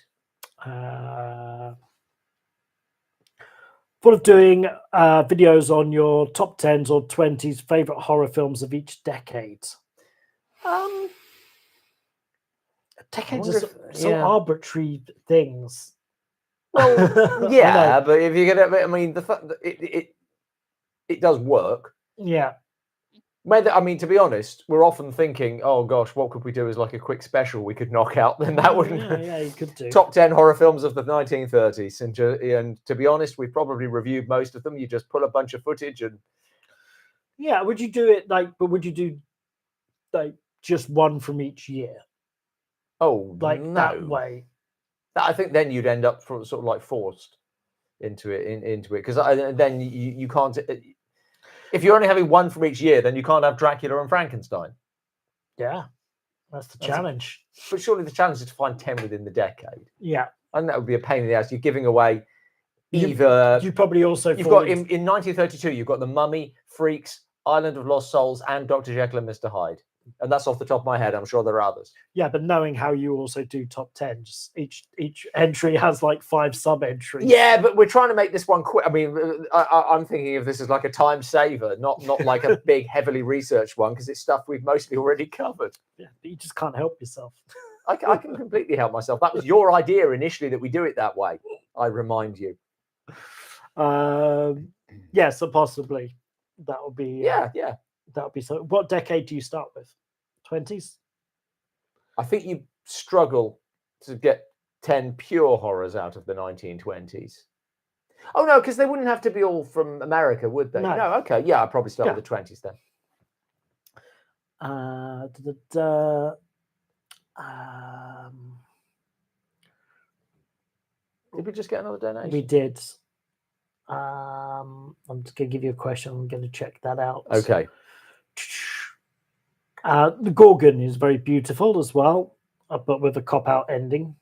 Thought of doing videos on your top 10s or 20s favorite horror films of each decade. Decades are so arbitrary things. Well, yeah, but if you get it, I mean, the fact that it does work. Yeah. I mean, to be honest, we're often thinking, oh gosh, what could we do as like a quick special we could knock out? Then that wouldn't. Yeah, you could do. Top 10 horror films of the 1930s. And to be honest, we've probably reviewed most of them. You just pull a bunch of footage and. Yeah, would you do it but would you do just one from each year? Oh, no. That way. I think then you'd end up sort of like forced into it because then you can't. If you're only having one from each year, then you can't have Dracula and Frankenstein. Yeah, that's the challenge. But surely the challenge is to find 10 within the decade. Yeah, and that would be a pain in the ass. You're giving away either. You probably also you've got in 1932. You've got The Mummy, Freaks, Island of Lost Souls, and Dr. Jekyll and Mr. Hyde. And that's off the top of my head. I'm sure there are others. Yeah, but knowing how you also do top 10, just each entry has like 5 sub entries. Yeah, but we're trying to make this one quick. I mean, I'm thinking of this as like a time saver, not like a big, heavily researched one, because it's stuff we've mostly already covered. Yeah, but you just can't help yourself. I can completely help myself. That was your idea initially that we do it that way. I remind you. Yeah, so possibly that would be. Yeah. That would be so. What decade do you start with? 20s? I think you struggle to get 10 pure horrors out of the 1920s. Oh, no, because they wouldn't have to be all from America, would they? No. Okay. Yeah, I'd probably start with the 20s then. Did we just get another donation? We did. I'm just going to give you a question. I'm going to check that out. Okay. The Gorgon is very beautiful as well, but with a cop-out ending.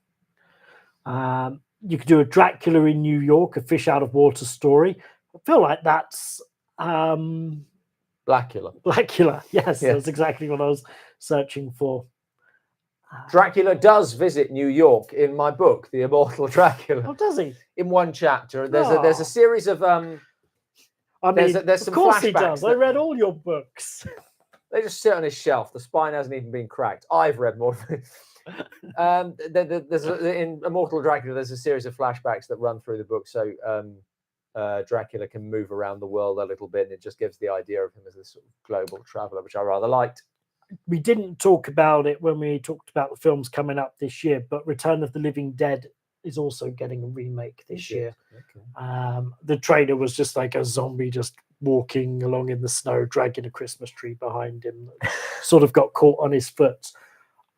You could do a Dracula in New York, a fish out of water story. I feel like that's Blackula. Blackula. Yes, that's exactly what I was searching for. Dracula does visit New York in my book, The Immortal Dracula. Oh, does he? In one chapter, there's a series of I mean, there's some of course flashbacks. He does. I read all your books. They just sit on his shelf. The spine hasn't even been cracked. I've read more. In Immortal Dracula, there's a series of flashbacks that run through the book, so Dracula can move around the world a little bit, and it just gives the idea of him as a sort of global traveler, which I rather liked. We didn't talk about it when we talked about the films coming up this year, but Return of the Living Dead is also getting a remake this year. Okay. The trailer was just like a zombie just walking along in the snow, dragging a Christmas tree behind him. Sort of got caught on his foot.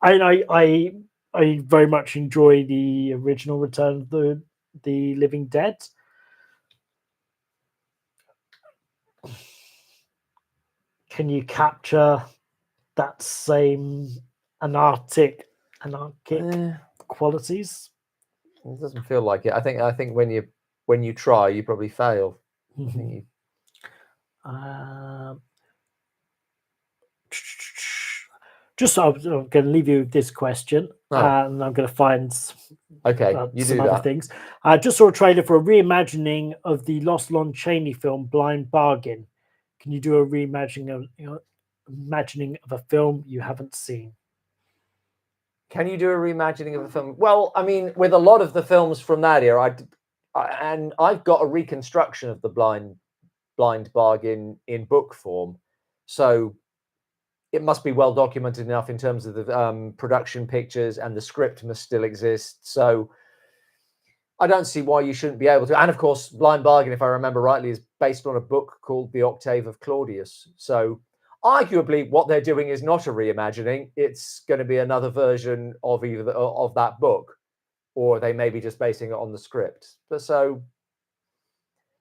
I very much enjoy the original Return of the Living Dead. Can you capture that same anarchic qualities? It doesn't feel like it. I think when you try, you probably fail. Just I'm going to leave you with this question, and I'm going to find some other things. I just saw a trailer for a reimagining of the Lost Lon Chaney film Blind Bargain. Can you do a reimagining of a film you haven't seen? Can you do a reimagining of a film? Well, I mean, with a lot of the films from that era, I've got a reconstruction of the Blind Bargain in book form, so it must be well documented enough in terms of the production pictures, and the script must still exist. So I don't see why you shouldn't be able to. And of course, Blind Bargain, if I remember rightly, is based on a book called The Octave of Claudius. So arguably, what they're doing is not a reimagining. It's going to be another version of either of that book, or they may be just basing it on the script. But so,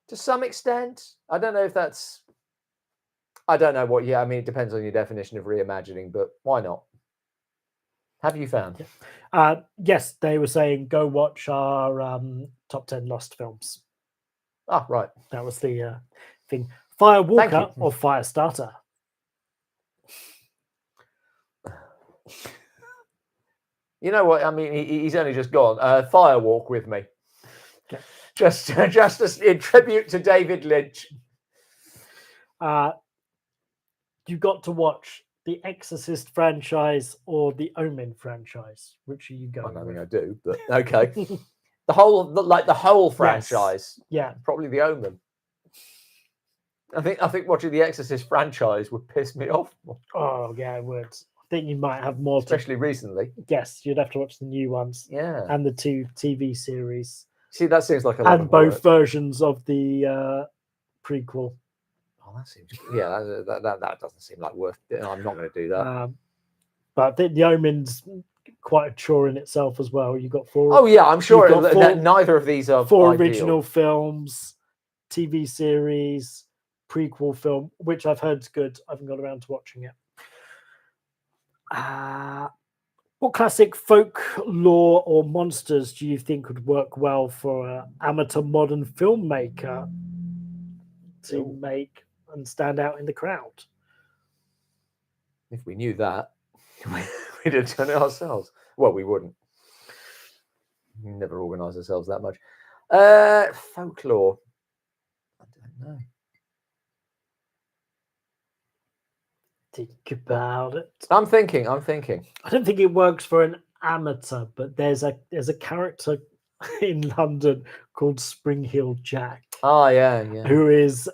to some extent, I don't know if that's. I don't know what. Yeah, I mean, it depends on your definition of reimagining, but why not? Have you found? Yes, they were saying go watch our top 10 Lost films. Ah, right. That was the thing. Firewalker or Firestarter? You know what? I mean, he's only just gone. Firewalk with me. Okay. Just in tribute to David Lynch. You got to watch the Exorcist franchise or the Omen franchise. Which are you going? I don't think I do, but okay. the whole franchise. Yes. Yeah, probably the Omen. I think watching the Exorcist franchise would piss me off more. Oh yeah, it would. I think you might have more, especially recently. Yes, you'd have to watch the new ones. Yeah, and the 2 TV series. See, that seems like a lot and both versions of the prequel. Oh, that seems that doesn't seem like worth it. I'm not going to do that. But I think the Omen's quite a chore in itself as well. You got 4. Oh yeah, I'm sure that neither of these are 4 original films, TV series, prequel film, which I've heard is good. I haven't got around to watching it. What classic folklore or monsters do you think would work well for an amateur modern filmmaker to make and stand out in the crowd? If we knew that, we'd have done it ourselves. Well, we wouldn't. We never organise ourselves that much. Folklore. I don't know. Think about it. I'm thinking. I don't think it works for an amateur, but there's a character in London called Spring Heel Jack. Oh yeah. Who is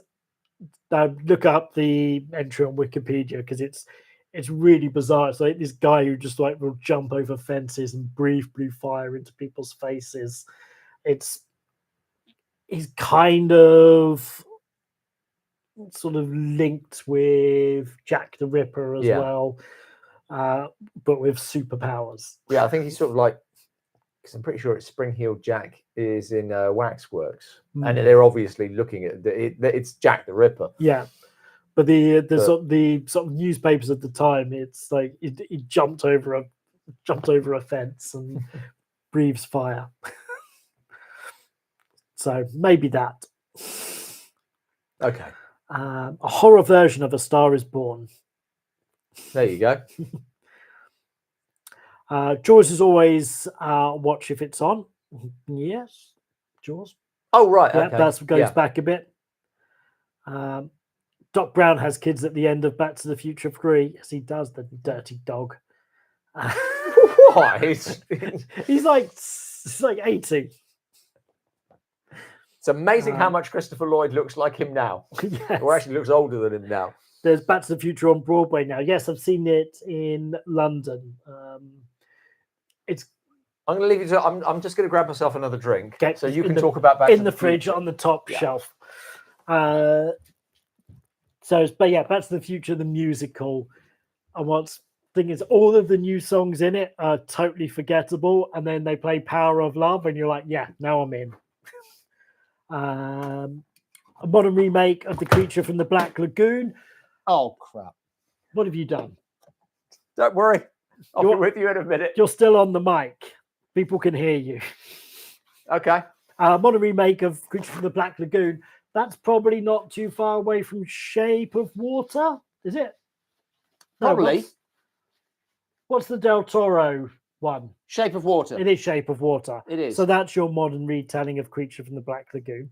look up the entry on Wikipedia because it's really bizarre. It's like this guy who just like will jump over fences and breathe blue fire into people's faces. He's kind of sort of linked with Jack the Ripper as well, but with superpowers. Yeah, I think he's sort of like, because I'm pretty sure it's Spring Heel Jack is in Waxworks, and they're obviously looking at it's Jack the Ripper. Yeah, but the sort of newspapers at the time, it's like he jumped over a fence and breathes fire. So maybe that. Okay. A horror version of A Star Is Born. There you go. Jaws is always watch if it's on. Yes, Jaws. Oh right, yeah, okay. That goes back a bit. Doc Brown has kids at the end of Back to the Future 3. Yes, he does. The dirty dog. Why? He's like 80. It's amazing how much Christopher Lloyd looks like him now. Yes. Or actually looks older than him now. There's Back to the Future on Broadway now. Yes, I've seen it in London. I'm going to leave you to. I'm just going to grab myself another drink, okay, so you can talk about Back to in the fridge Future. on the top shelf. But yeah, Back to the Future the musical. And what's thing is, all of the new songs in it are totally forgettable, and then they play Power of Love, and you're like, yeah, now I'm in. A modern remake of The Creature from the Black Lagoon. Oh crap! What have you done? Don't worry, I'll be with you in a minute. You're still on the mic. People can hear you. Okay. Modern remake of Creature from the Black Lagoon. That's probably not too far away from Shape of Water, is it? Probably. No, what's the Del Toro one? Shape of Water. It is Shape of Water. It is. So that's your modern retelling of Creature from the Black Lagoon.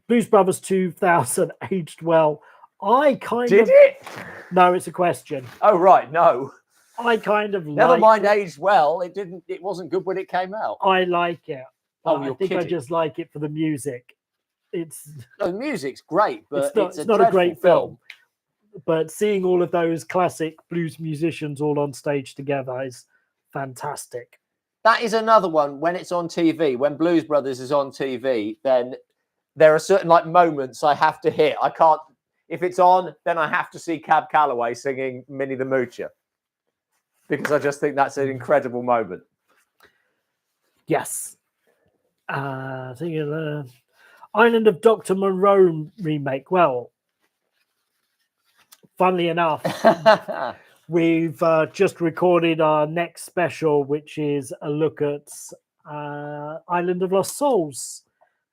Blues Brothers 2000 aged well. Did it? No, it's a question. Oh right, no. I kind of Never mind aged well. It wasn't good when it came out. I like it. Oh, I you're think kidding. I just like it for the music. The music's great, but it's not a great film. But seeing all of those classic blues musicians all on stage together is fantastic. That is another one. When it's on TV, when Blues Brothers is on TV, then there are certain like moments I have to hit. I can't. If it's on, then I have to see Cab Calloway singing Minnie the Moocher, because I just think that's an incredible moment. Yes. I think Island of Dr. Monroe remake. Well, funnily enough, we've just recorded our next special, which is a look at Island of Lost Souls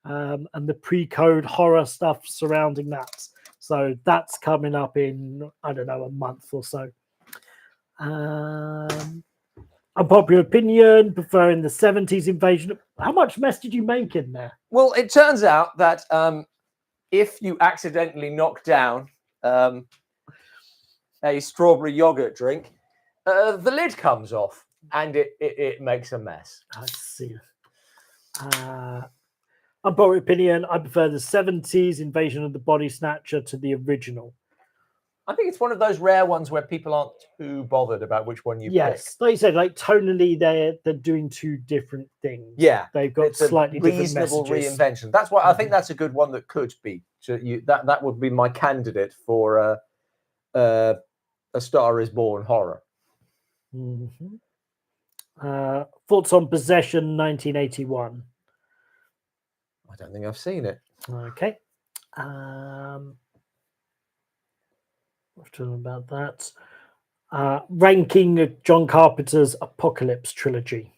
and the pre-code horror stuff surrounding that. So that's coming up in, I don't know, a month or so. Unpopular opinion, preferring the 70s invasion. How much mess did you make in there? Well, it turns out that if you accidentally knock down a strawberry yogurt drink, the lid comes off and it makes a mess. I see. Unpopular opinion, I prefer the 70s Invasion of the Body Snatcher to the original. I think it's one of those rare ones where people aren't too bothered about which one you pick. Like you said, like tonally, they're doing two different things. Yeah, they've got slightly different reasonable messages. reinvention. That's why I think that's a good one that could be. So that would be my candidate for A Star Is Born horror. Mm-hmm. Thoughts on Possession 1981? I don't think I've seen it. Okay. What's talking about that? Ranking of John Carpenter's Apocalypse trilogy.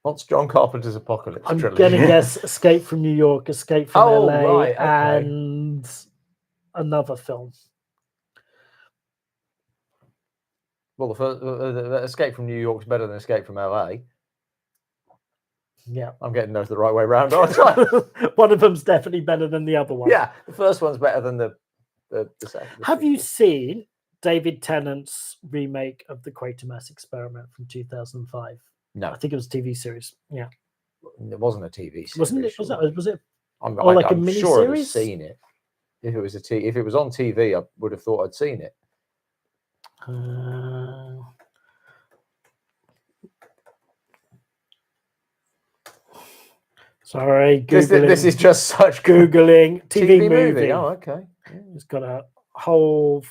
What's John Carpenter's Apocalypse I'm trilogy? gonna guess Escape from New York, Escape from Oh, LA, right, okay. and another film. Well, the first the Escape from New York's better than Escape from LA. Yeah, I'm getting those the right way round, aren't I? one of them's definitely better than the other one. Yeah, the first one's better than the second. Have you seen David Tennant's remake of the Quatermass Experiment from 2005? No, I think it was a TV series. Yeah, it wasn't a TV series. wasn't it? Was it? I'm, or like a I'm sure I'd have miniseries? seen it. If it was if it was on TV, I would have thought I'd seen it. Sorry, This is just such Googling TV movie. Oh, okay. Yeah. It's got a whole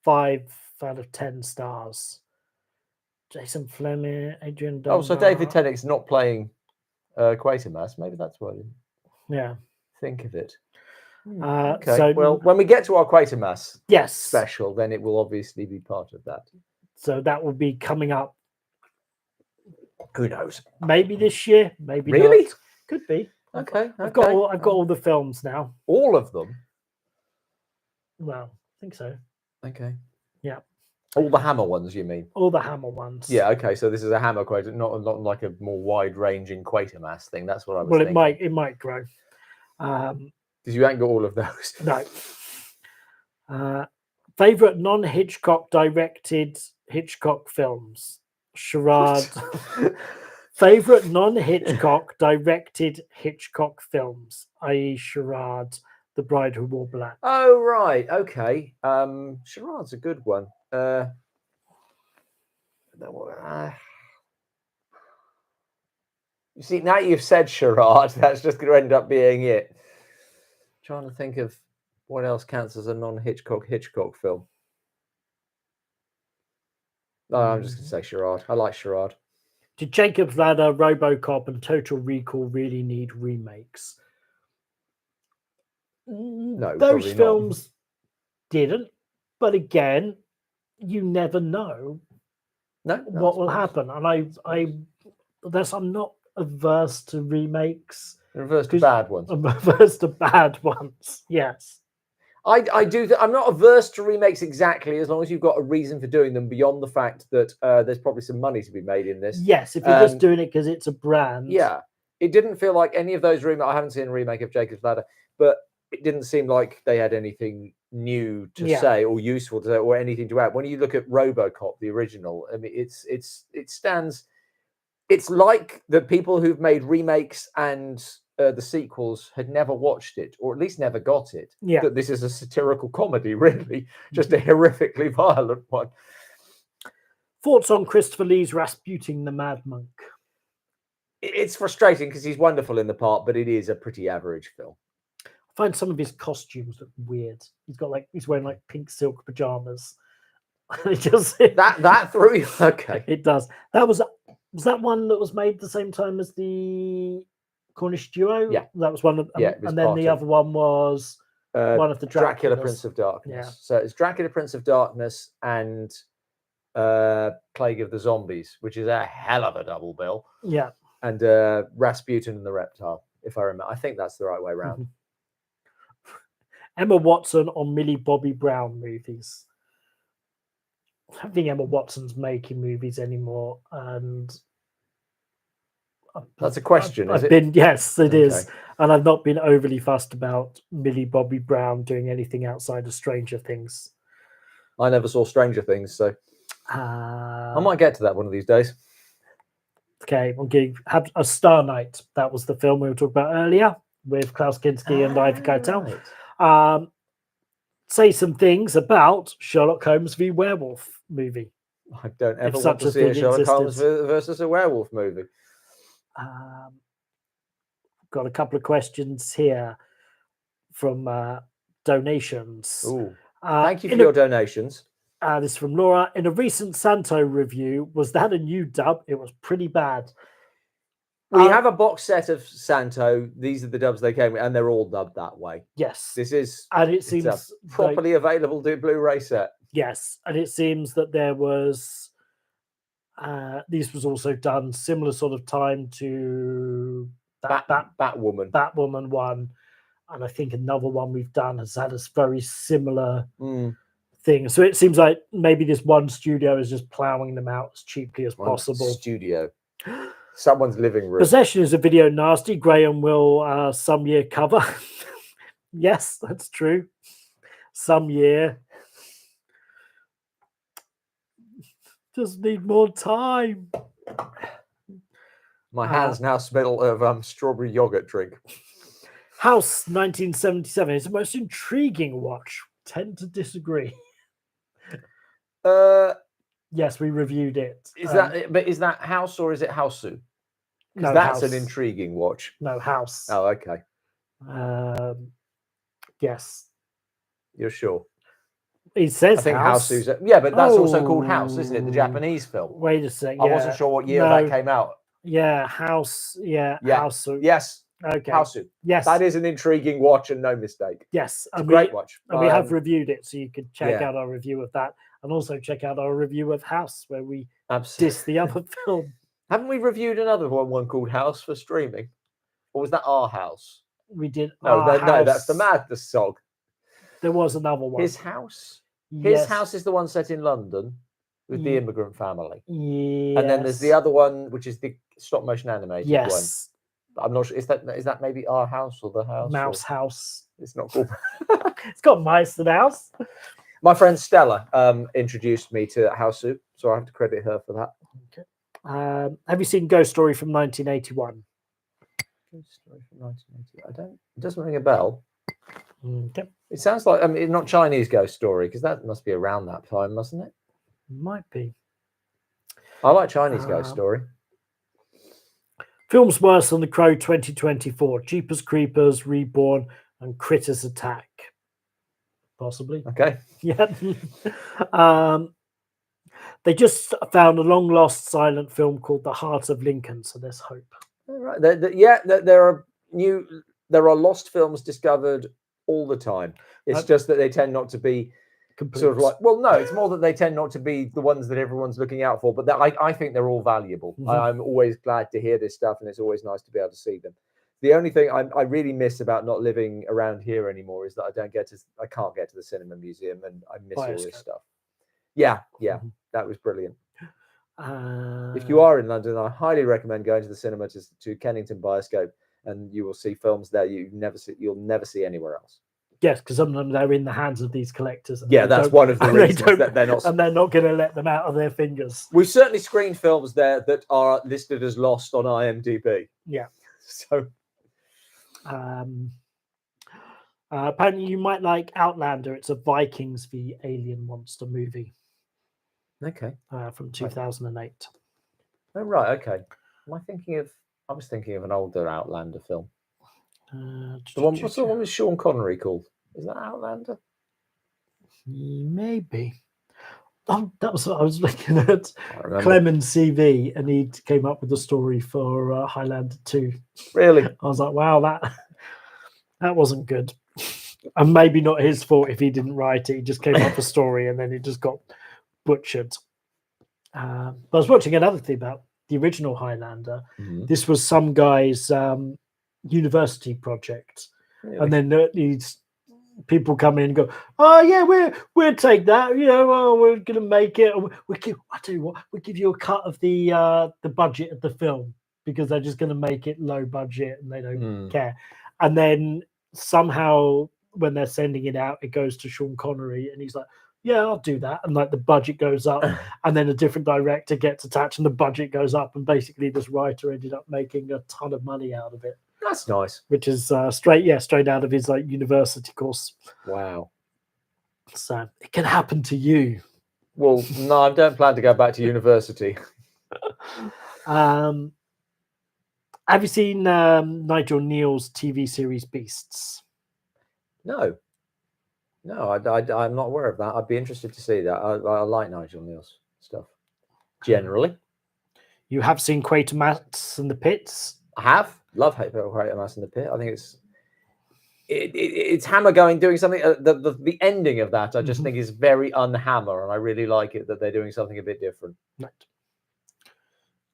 5 out of 10 stars. Jason Fleming, Adrian Dunbar. Oh, so David Tennant's not playing Quatermass. Maybe that's why I didn't Yeah. think of it. Okay. So, well, when we get to our Quatermass yes, special, then it will obviously be part of that. So that will be coming up. Who knows? Maybe this year, maybe Really? not. Could be. Okay. I've got all the films now. All of them. Well, I think so. Okay. Yeah. All the Hammer ones, you mean? All the Hammer ones. Yeah. Okay. So this is a Hammer Quater, not like a more wide-ranging Quatermass thing. That's what I was. Well, thinking. it might grow. Because you ain't got all of those. No. Favorite non-Hitchcock directed Hitchcock films. Charade. Favorite non-Hitchcock directed Hitchcock films, i.e. Charade, The Bride Who Wore Black. Oh, right. Okay. Charade's a good one. You see, now you've said Charade, that's just going to end up being it. Trying to think of what else counts as a non-Hitchcock film. No, I'm just going to say Charade. I like Charade. Did Jacob's Ladder, RoboCop, and Total Recall really need remakes? No, those films didn't. But again, you never know what will happen. And I'm not averse to remakes. Averse to bad ones. I'm averse to bad ones. Yes. I do. I'm not averse to remakes exactly, as long as you've got a reason for doing them beyond the fact that there's probably some money to be made in this. Yes, if you're just doing it because it's a brand. Yeah, it didn't feel like any of those remakes. I haven't seen a remake of Jacob's Ladder, but it didn't seem like they had anything new to say or useful to say or anything to add. When you look at RoboCop, the original, I mean, it stands. It's like the people who've made remakes and the sequels had never watched it, or at least never got it. Yeah. That this is a satirical comedy, really, just a horrifically violent one. Thoughts on Christopher Lee's Rasputin the Mad Monk? It's frustrating because he's wonderful in the part, but it is a pretty average film. I find some of his costumes look weird. He's wearing like pink silk pajamas. It just that threw you. Okay, it does. Was that one that was made the same time as the Cornish Duo? Yeah, that was one of. And then the other one was one of the Dracula Prince of Darkness. Yeah. So it's Dracula Prince of Darkness and Plague of the Zombies, which is a hell of a double bill. Yeah. And Rasputin and the Reptile, if I remember. I think that's the right way around. Emma Watson on Millie Bobby Brown movies. I don't think Emma Watson's making movies anymore, and that's a question. Yes, it is, and I've not been overly fussed about Millie Bobby Brown doing anything outside of Stranger Things. I never saw Stranger Things, so I might get to that one of these days. Okay, we'll have a Star Night. That was the film we were talking about earlier with Klaus Kinski and Ivy Keitel. Right. Say some things about Sherlock Holmes v. Werewolf movie. I don't ever want to see a Sherlock Holmes versus a werewolf movie. Got a couple of questions here from donations. Ooh. Thank you for your donations. This is from Laura. In a recent Santo review, was that a new dub? It was pretty bad. We have a box set of Santo. These are the dubs they came with, and they're all dubbed that way. Yes. This is, and it seems a properly available Blu-ray set. Yes, and it seems that there was This was also done similar sort of time to Batwoman. Batwoman one, and I think another one we've done has had a very similar thing. So it seems like maybe this one studio is just plowing them out as cheaply as possible. Studio. Someone's living room. Possession is a video nasty. Graham will some year cover. Yes, that's true. Some year. Just need more time. My hands now smell of strawberry yogurt drink. House 1977 is the most intriguing watch. Tend to disagree. Yes, we reviewed it. Is that House or is it Houseu? Because No, that's House. an intriguing watch. No, House. Oh, okay. Yes. You're sure? It says I think House. Houseu's yeah, but that's also called House, isn't it? The Japanese film. Wait a second. I wasn't sure what year that came out. Yeah, House. Yeah, House. Yes. Okay. Houseu. Yes. That is an intriguing watch and no mistake. Yes. It's a great watch. And we have reviewed it, so you could check out our review of that, and also check out our review of House, where we diss the other film. Haven't we reviewed another one called House for streaming? Or was that Our House? We did. No, that's the Madness song. There was another one. His House? His House is the one set in London with the immigrant family. Yes. And then there's the other one, which is the stop motion animated one. Yes. I'm not sure. Is that maybe Our House or The House? Mouse House. It's not called. It's got mice in the house. My friend Stella introduced me to Houseu, so I have to credit her for that. Okay. Have you seen Ghost Story from 1981? Ghost Story from 1980. It doesn't ring a bell. Okay. It sounds like not Chinese Ghost Story, because that must be around that time, mustn't it? Might be. I like Chinese Ghost Story. Films worse than The Crow 2024. Jeepers Creepers, Reborn, and Critters Attack. Possibly. Okay. Yeah. They just found a long lost silent film called The Heart of Lincoln, so there's hope. Right. There are lost films discovered all the time. It's just that they tend not to be sort of like, well, no, it's more that they tend not to be the ones that everyone's looking out for, but I think they're all valuable. I'm always glad to hear this stuff, and it's always nice to be able to see them. The only thing I really miss about not living around here anymore is that I can't get to the cinema museum, and I miss all this stuff. Yeah, that was brilliant. If you are in London, I highly recommend going to the cinema to Kennington Bioscope, and you will see films there you'll never see anywhere else. Yes, because sometimes they're in the hands of these collectors. Yeah, that's one of the reasons that they're not. And they're not going to let them out of their fingers. We've certainly screened films there that are listed as lost on IMDb. Yeah. So. Apparently, you might like Outlander. It's a Vikings v Alien monster movie. Okay. From 2008. Oh, right. Okay. I was thinking of an older Outlander film. What's the one with Sean Connery called? Is that Outlander? Maybe. Oh, that was what I was looking at. Clement's CV, and he came up with a story for Highlander 2. Really? I was like, wow, that wasn't good. And maybe not his fault if he didn't write it. He just came up with a story, and then it just got butchered. But I was watching another thing about the original Highlander. This was some guy's university project, and then these people come in and go, "Oh yeah, we'll take that. We're gonna make it. I tell you what, we'll give you a cut of the budget of the film because they're just gonna make it low budget and they don't care." And then somehow when they're sending it out, it goes to Sean Connery, and he's like, "Yeah, I'll do that." And like the budget goes up, and then a different director gets attached, and the budget goes up, and basically this writer ended up making a ton of money out of it. That's nice. Which is straight out of his university course. Wow. So it can happen to you. Well, no, I don't plan to go back to university. Have you seen Nigel Neal's TV series Beasts? No, I'm not aware of that. I'd be interested to see that. I like Nigel Neal's stuff generally. You have seen Quatermass and the Pits? I have. Love Quatermass and the Pit. I think it's Hammer doing something. The ending of that I just think is very unhammer, and I really like it that they're doing something a bit different. Right.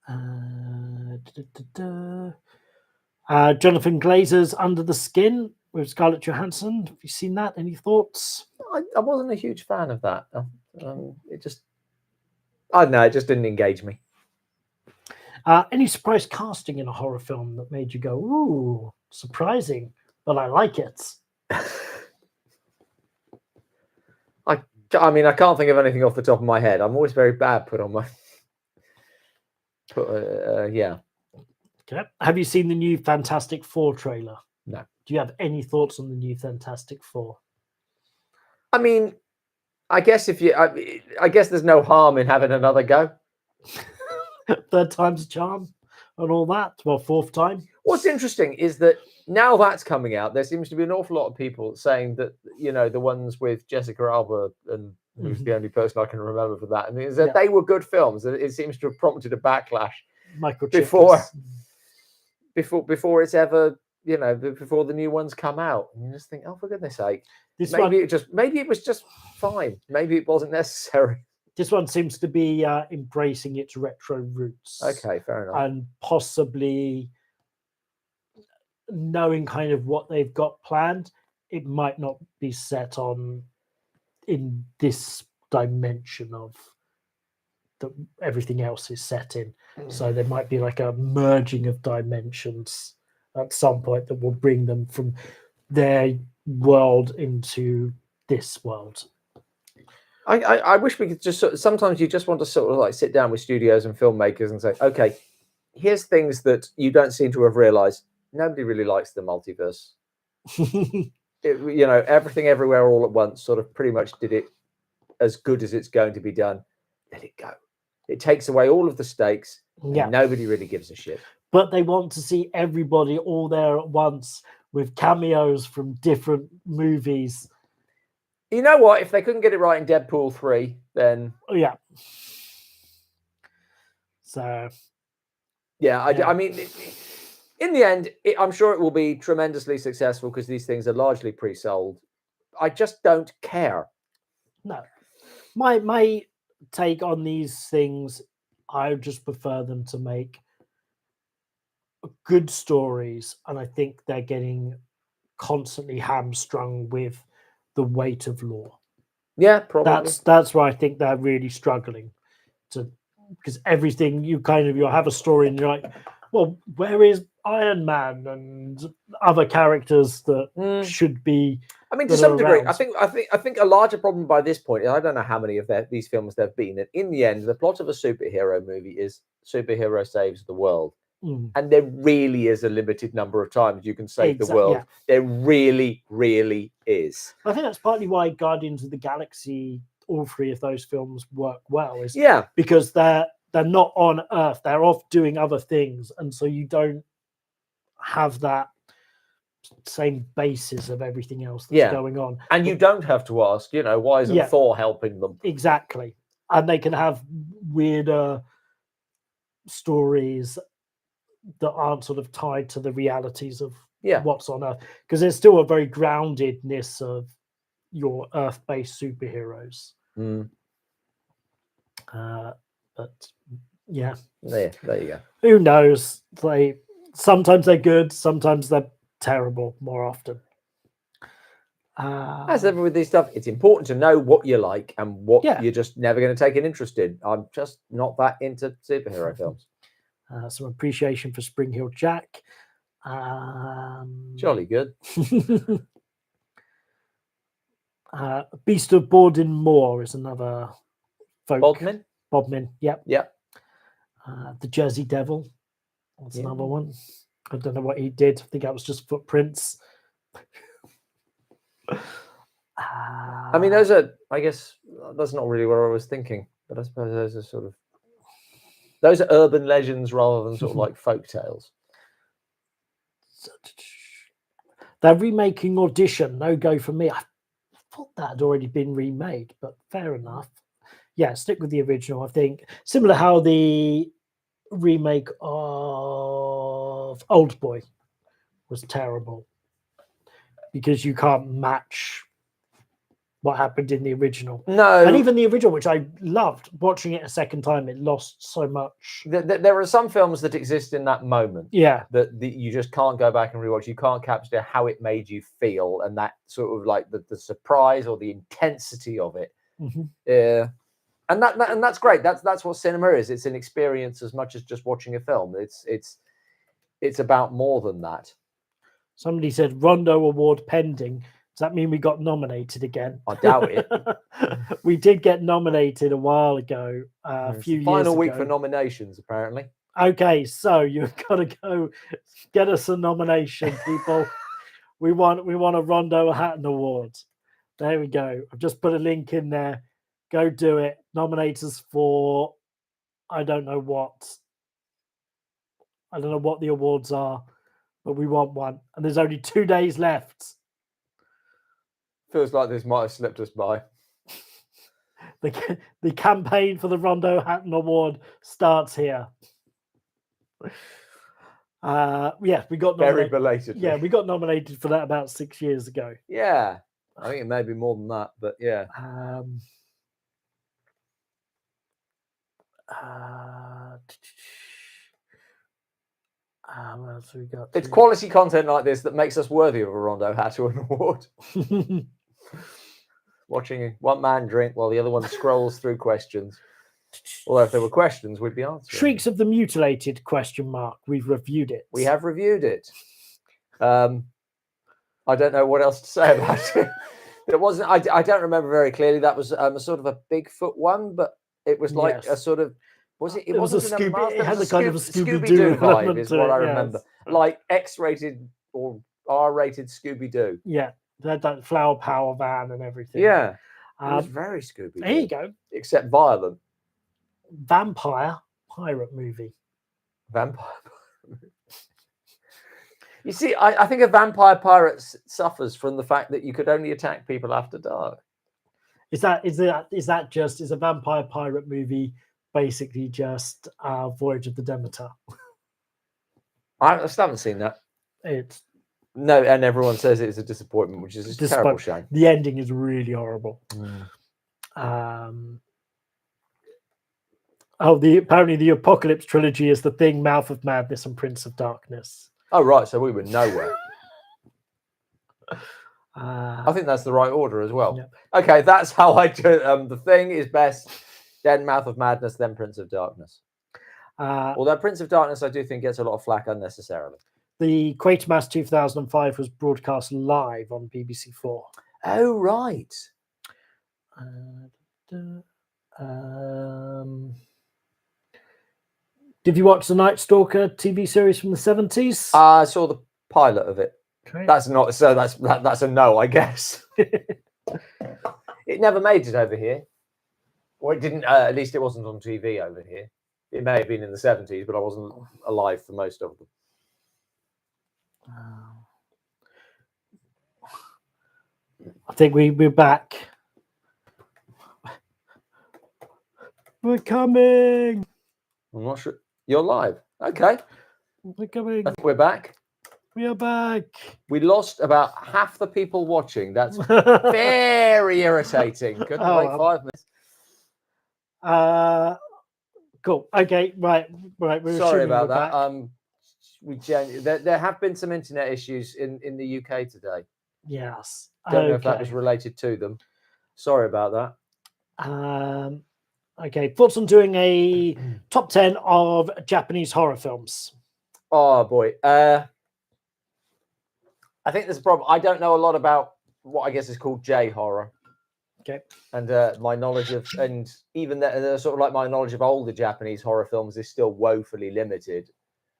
Jonathan Glazer's Under the Skin with Scarlett Johansson. Have you seen that? Any thoughts? I wasn't a huge fan of that. It just, I don't know, it just didn't engage me. Any surprise casting in a horror film that made you go, ooh, surprising, but I like it? I mean, I can't think of anything off the top of my head. I'm always very bad put on my. Yeah. Okay. Have you seen the new Fantastic Four trailer? No. Do you have any thoughts on the new Fantastic Four? I mean, I guess I guess there's no harm in having another go. Third time's a charm and all that. Well, fourth time. What's interesting is that now that's coming out, there seems to be an awful lot of people saying that, you know, the ones with Jessica Alba, and who's the only person I can remember for that, and is that they were good films. It seems to have prompted a backlash before it's ever, you know, before the new ones come out. And you just think, oh, for goodness sake, maybe it was just fine. Maybe it wasn't necessary. This one seems to be embracing its retro roots. Okay, fair enough. And possibly knowing kind of what they've got planned, it might not be set on in this dimension of that everything else is set in. So there might be like a merging of dimensions at some point that will bring them from their world into this world. I wish we could just sometimes you just want to sort of like sit down with studios and filmmakers and say, okay, here's things that you don't seem to have realized. Nobody really likes the multiverse. You know, Everything Everywhere All at Once sort of pretty much did it as good as it's going to be done. Let it go. It takes away all of the stakes. Yeah. Nobody really gives a shit. But they want to see everybody all there at once with cameos from different movies. You know what? If they couldn't get it right in Deadpool 3, then yeah. So, yeah, I mean, in the end, I'm sure it will be tremendously successful because these things are largely pre-sold. I just don't care. No, my take on these things, I just prefer them to make good stories, and I think they're getting constantly hamstrung with the weight of law. Yeah, probably. That's where I think they're really struggling to, because everything you have a story and you're like, well, where is Iron Man and other characters that should be? I mean, to some degree, I think a larger problem by this point, and I don't know how many of these films there've been, that in the end, the plot of a superhero movie is superhero saves the world. And there really is a limited number of times you can save the world. Yeah. There really, really is. I think that's partly why Guardians of the Galaxy, all three of those films work well. Because they're not on Earth. They're off doing other things. And so you don't have that same basis of everything else that's going on. And you don't have to ask, why isn't Thor helping them? Exactly. And they can have weirder stories that aren't sort of tied to the realities of what's on Earth, because there's still a very groundedness of your Earth-based superheroes. But yeah, there you go. Who knows? Sometimes they're good, sometimes they're terrible. More often, as ever with this stuff, it's important to know what you like and what you're just never going to take an interest in. I'm just not that into superhero films. Some appreciation for Spring Hill Jack. Jolly good. Beast of Borden Moor is another folk. Bodmin, yep. The Jersey Devil. That's another one. I don't know what he did. I think that was just footprints. I mean, those are, I guess, that's not really what I was thinking, but I suppose those are urban legends rather than sort of like folk tales. They're remaking Audition. No go for me. I thought that had already been remade, but fair enough. Yeah, stick with the original. I think similar how the remake of Old Boy was terrible because you can't match what happened in the original. No, And even the original, which I loved, watching it a second time, it lost so much. there are some films that exist in that moment. Yeah. That you just can't go back and rewatch. You can't capture how it made you feel, and that sort of like the surprise or the intensity of it. Mm-hmm. And that's great. That's what cinema is. It's an experience as much as just watching a film. It's about more than that. Somebody said Rondo Award pending. Does that mean we got nominated again? I doubt it. We did get nominated a while ago, a few years ago. Final week for nominations, apparently. Okay, so you've got to go get us a nomination, people. we want a Rondo Hatton Award. There we go. I've just put a link in there. Go do it. Nominate us for I don't know what. I don't know what the awards are, but we want one. And there's only 2 days left. Feels like this might have slipped us by. The campaign for the Rondo Hatton Award starts here. Yeah, we got very belatedly. Yeah, we got nominated for that about 6 years ago. Yeah, I think it may be more than that, but yeah. What else have we got? It's quality content like this that makes us worthy of a Rondo Hatton Award. Watching one man drink while the other one scrolls through questions. Although if there were questions, we'd be answering. Shrieks of the Mutilated ? We've reviewed it. We have reviewed it. I don't know what else to say about it. It wasn't. I don't remember very clearly. That was a sort of a Bigfoot one, but it was like a sort of. Was it? It was a Scooby. It had a kind of a Scooby-Doo vibe, is what I yes. remember. Like X-rated or R-rated Scooby-Doo. Yeah, they had that flower power van and everything. Yeah, it was very Scooby-Doo. There you go. Except violent. Vampire pirate movie. Vampire. You see, I think a vampire pirate suffers from the fact that you could only attack people after dark. Is a vampire pirate movie basically just Voyage of the Demeter? I still haven't seen that. No, and everyone says it's a disappointment, which is a terrible shame. The ending is really horrible. Apparently the Apocalypse trilogy is The Thing, Mouth of Madness, and Prince of Darkness. Oh right, so we were nowhere. I think that's the right order as well. Yeah. Okay, that's how I do. The Thing is best, then Mouth of Madness, then Prince of Darkness. Although Prince of Darkness, I do think gets a lot of flack unnecessarily. The Quatermass 2005 was broadcast live on BBC 4. Oh right. Did you watch the Night Stalker TV series from the 70s? I saw the pilot of it. Okay. That's not so. That's a no, I guess. It never made it over here, or it didn't. At least it wasn't on TV over here. It may have been in the 70s, but I wasn't alive for most of them. I think we're back. We're coming. I'm not sure. You're live. Okay. We're coming. I think we're back. We are back. We lost about half the people watching. That's very irritating. Couldn't wait 5 minutes. Cool. Okay. Right. We're sorry about that. There have been some internet issues in the UK today. Yes. Don't know if that was related to them. Sorry about that. Okay, thoughts on doing a top 10 of Japanese horror films? Oh boy. I think there's a problem. I don't know a lot about what I guess is called J horror. Okay. And my knowledge of, and even sort of like my knowledge of older Japanese horror films is still woefully limited.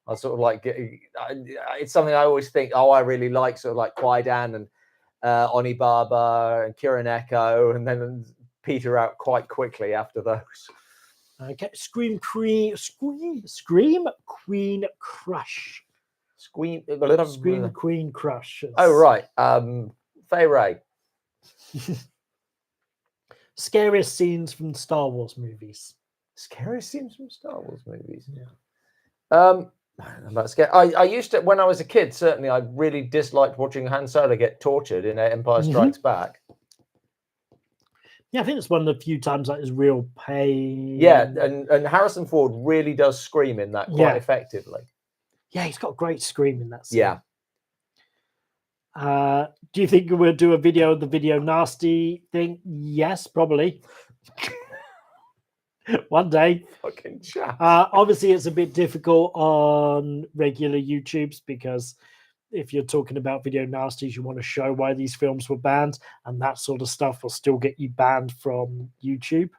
I sort of like, it's something I always think, oh, I really like sort of like Kwaidan and Onibaba and Kuroneko, and then peter out quite quickly after those. Okay, Scream Queen Crush. Scream Queen Crush. Oh right, Fay Ray. Scariest scenes from Star Wars movies. Scariest scenes from Star Wars movies. Yeah. I'm about scared. I used to, when I was a kid. Certainly, I really disliked watching Han Solo get tortured in Empire Strikes Back. Yeah, I think it's one of the few times that is real pain. Yeah, and Harrison Ford really does scream in that quite Yeah. effectively. Yeah, he's got a great scream in that scene. Yeah. Do you think we'll do a video of the video nasty thing? Yes, probably. One day. Fucking chat. Obviously, it's a bit difficult on regular YouTubes because if you're talking about video nasties, you want to show why these films were banned, and that sort of stuff will still get you banned from YouTube.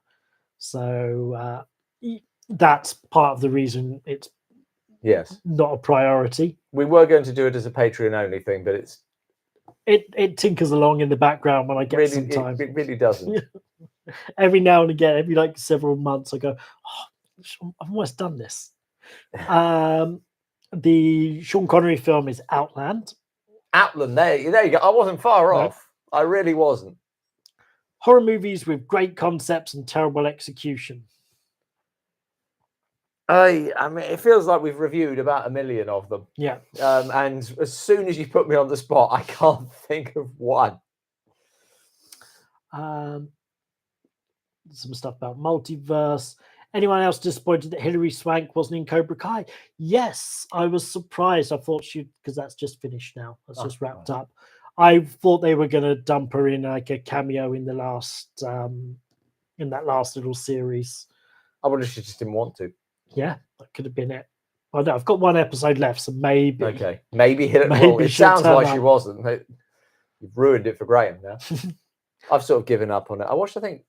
So that's part of the reason it's Yes. not a priority. We were going to do it as a Patreon only thing, but it tinkers along in the background when I get really, some time. it really doesn't. Every now and again, every like several months, I go, oh, I've almost done this. The Sean Connery film is Outland. Outland, there you go. I wasn't far off. I really wasn't. Horror movies with great concepts and terrible execution. I mean, it feels like we've reviewed about 1 million of them. Yeah. And as soon as you put me on the spot, I can't think of one. Some stuff about multiverse. Anyone else disappointed that Hilary Swank wasn't in Cobra Kai? Yes, I was surprised. I thought because that's just finished now. That's just wrapped up. I thought they were going to dump her in like a cameo in the last, in that last little series. I wonder if she just didn't want to. Yeah, that could have been it. I know I've got one episode left, so maybe. Okay, maybe hit it. Maybe Well, it sounds like she up. wasn't. You've ruined it for Graham now. I've sort of given up on it. I watched, I think,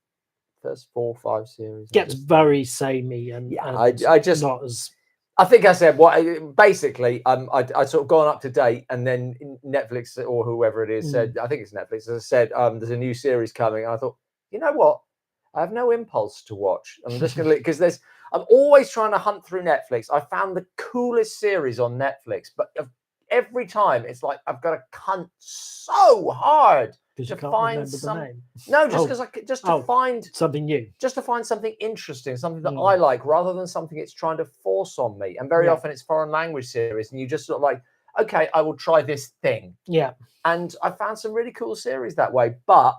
first 4 or 5 series. Gets very samey and yeah. And I just not as. I think I said what basically. I sort of gone up to date, and then Netflix or whoever it is said. I think it's Netflix. As I said, there's a new series coming. And I thought, you know what? I have no impulse to watch. I'm just going to because I'm always trying to hunt through Netflix. I found the coolest series on Netflix, but every time it's like I've got to cunt so hard to find some. No, just to find something new, just to find something interesting, something that I like, rather than something it's trying to force on me. And very often it's foreign language series, and you just sort of like, okay, I will try this thing. Yeah, and I found some really cool series that way, but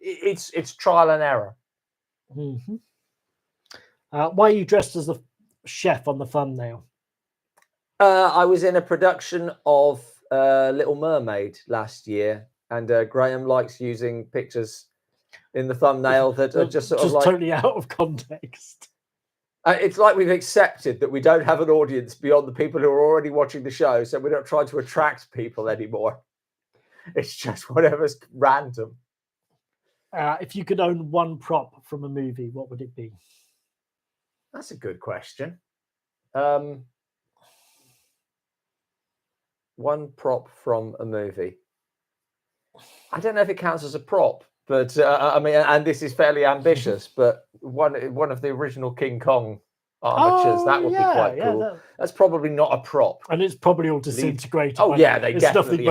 it's trial and error. Mm-hmm. Why are you dressed as the chef on the thumbnail? I was in a production of Little Mermaid last year, and Graham likes using pictures in the thumbnail that are just sort of like totally out of context. It's like we've accepted that we don't have an audience beyond the people who are already watching the show, so we're not trying to attract people anymore. It's just whatever's random. If you could own one prop from a movie, what would it be? That's a good question. One prop from a movie. I don't know if it counts as a prop, but I mean, and this is fairly ambitious, but one of the original King Kong armatures, that would be quite cool. That's probably not a prop, and it's probably all disintegrated. Oh yeah, they definitely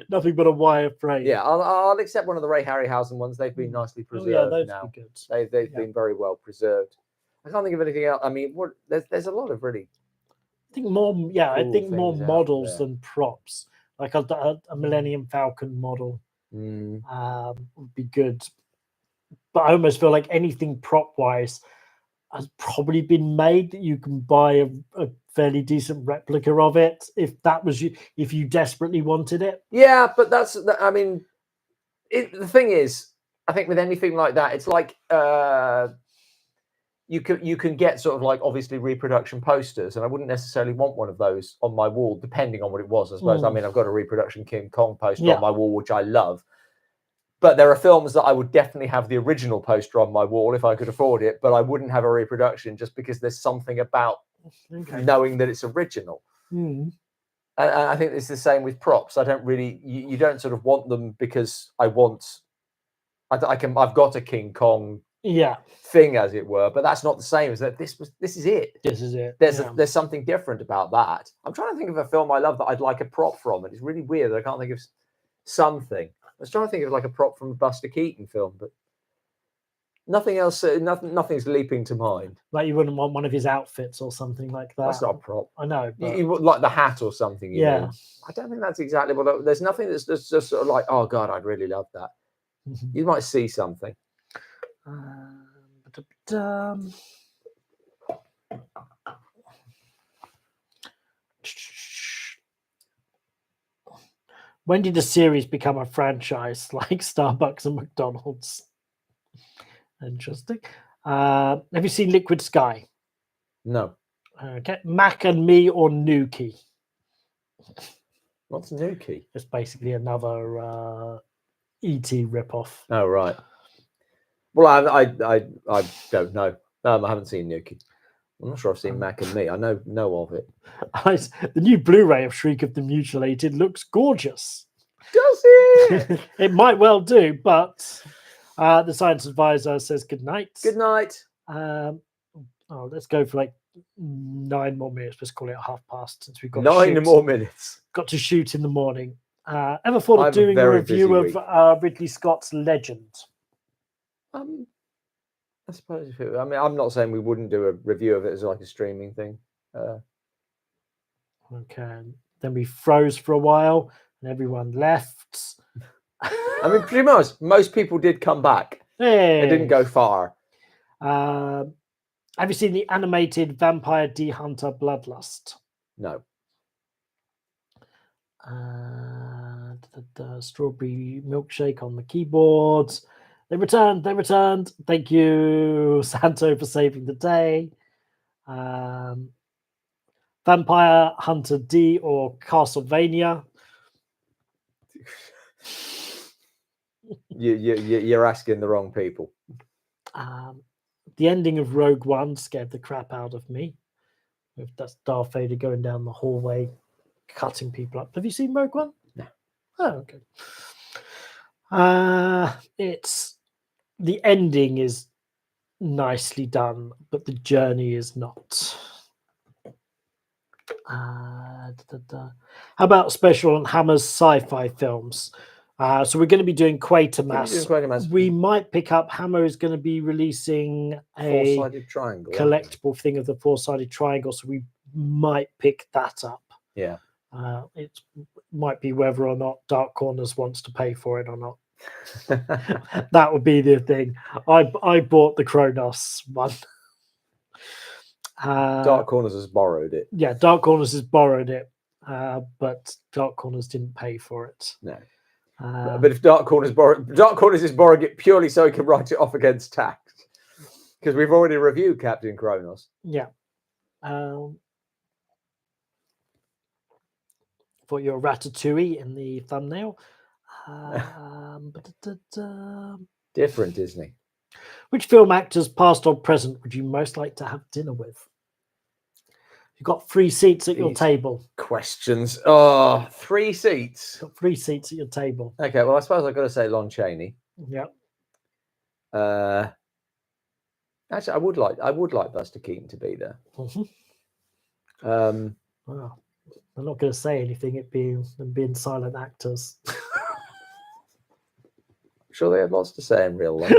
nothing but a wire frame. Yeah, I'll accept one of the Ray Harryhausen ones. They've been nicely preserved now. Be good. They've been very well preserved. I can't think of anything else. I mean, there's a lot of really. I think more. Yeah, I think more models than props. Like a Millennium Falcon model would be good. But I almost feel like anything prop wise has probably been made that you can buy a fairly decent replica of it if that was you, if you desperately wanted it. Yeah, but I mean, the thing is, I think with anything like that, it's like you can get sort of like obviously reproduction posters, and I wouldn't necessarily want one of those on my wall, depending on what it was, I suppose. I mean, I've got a reproduction King Kong poster on my wall, which I love. But there are films that I would definitely have the original poster on my wall if I could afford it, but I wouldn't have a reproduction just because there's something about knowing that it's original. And I think it's the same with props. I don't really, you don't sort of want them because I've got a King Kong thing, as it were, but that's not the same as that. This is it. This is it. There's something different about that. I'm trying to think of a film I love that I'd like a prop from, and it's really weird that I can't think of something. I was trying to think of like a prop from a Buster Keaton film, but nothing else. Nothing's leaping to mind. Like you wouldn't want one of his outfits or something like that. That's not a prop. I know. But... You like the hat or something. You know? I don't think that's exactly what. There's nothing that's just sort of like, oh god, I'd really love that. You might see something. Ba-dum-dum. When did the series become a franchise like Starbucks and McDonald's? Interesting. Have you seen Liquid Sky? No. Okay. Mac and Me or Nuki? What's Nuki? It's basically another E.T. ripoff. Oh, right. Well, I don't know. I haven't seen Nuki. I'm not sure I've seen Mac and Me. I know of it. The new Blu-ray of Shriek of the Mutilated looks gorgeous. Does it? It might well do, but the science advisor says good night. Good night. Let's go for like 9 more minutes. Let's call it 1:30 since we've got 9 more minutes. Got to shoot in the morning. Ever thought of I'm a doing a very review busy of Ridley Scott's Legend? I suppose if it, I mean, I'm not saying we wouldn't do a review of it as like a streaming thing. Okay. Then we froze for a while and everyone left. I mean, pretty much most people did come back. Hey. It didn't go far. Have you seen the animated Vampire D Hunter Bloodlust? No. The strawberry milkshake on the keyboards. They returned. Thank you, Santo, for saving the day. Vampire Hunter D or Castlevania? You're asking the wrong people. The ending of Rogue One scared the crap out of me. With that Darth Vader going down the hallway, cutting people up. Have you seen Rogue One? No. Oh, okay. It's the ending is nicely done, but the journey is not. How about special on Hammer's sci-fi films? So we're going to be doing Quatermass. We might pick up. Hammer is going to be releasing a four-sided triangle, collectible thing of the four-sided triangle, so we might pick that up. Yeah. It might be whether or not Dark Corners wants to pay for it or not. That would be the thing. I bought the Kronos one. Dark Corners has borrowed it. Yeah, Dark Corners has borrowed it, but Dark Corners didn't pay for it. No. But if Dark Corners is borrowing it purely so he can write it off against tax, because we've already reviewed Captain Kronos. Yeah. Thought you were Ratatouille in the thumbnail. Different, isn't he? Which film actors, past or present, would you most like to have dinner with? You've got 3 seats at your table. Questions. Oh, 3 seats. You've got 3 seats at your table. Okay, well, I suppose I've got to say Lon Chaney. Yeah. Actually, I would like Buster Keaton to be there. Well, I'm not going to say anything. It being silent actors. Sure, they had lots to say in real life.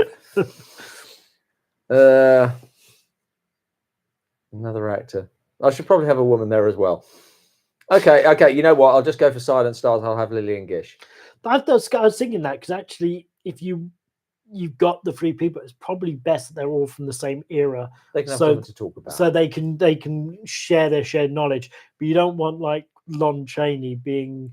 Another actor. I should probably have a woman there as well. Okay. You know what? I'll just go for silent stars. I'll have Lillian Gish. I was thinking that because actually, if you've got the 3 people, it's probably best that they're all from the same era. They can have something to talk about. So they can share their shared knowledge. But you don't want like Lon Chaney being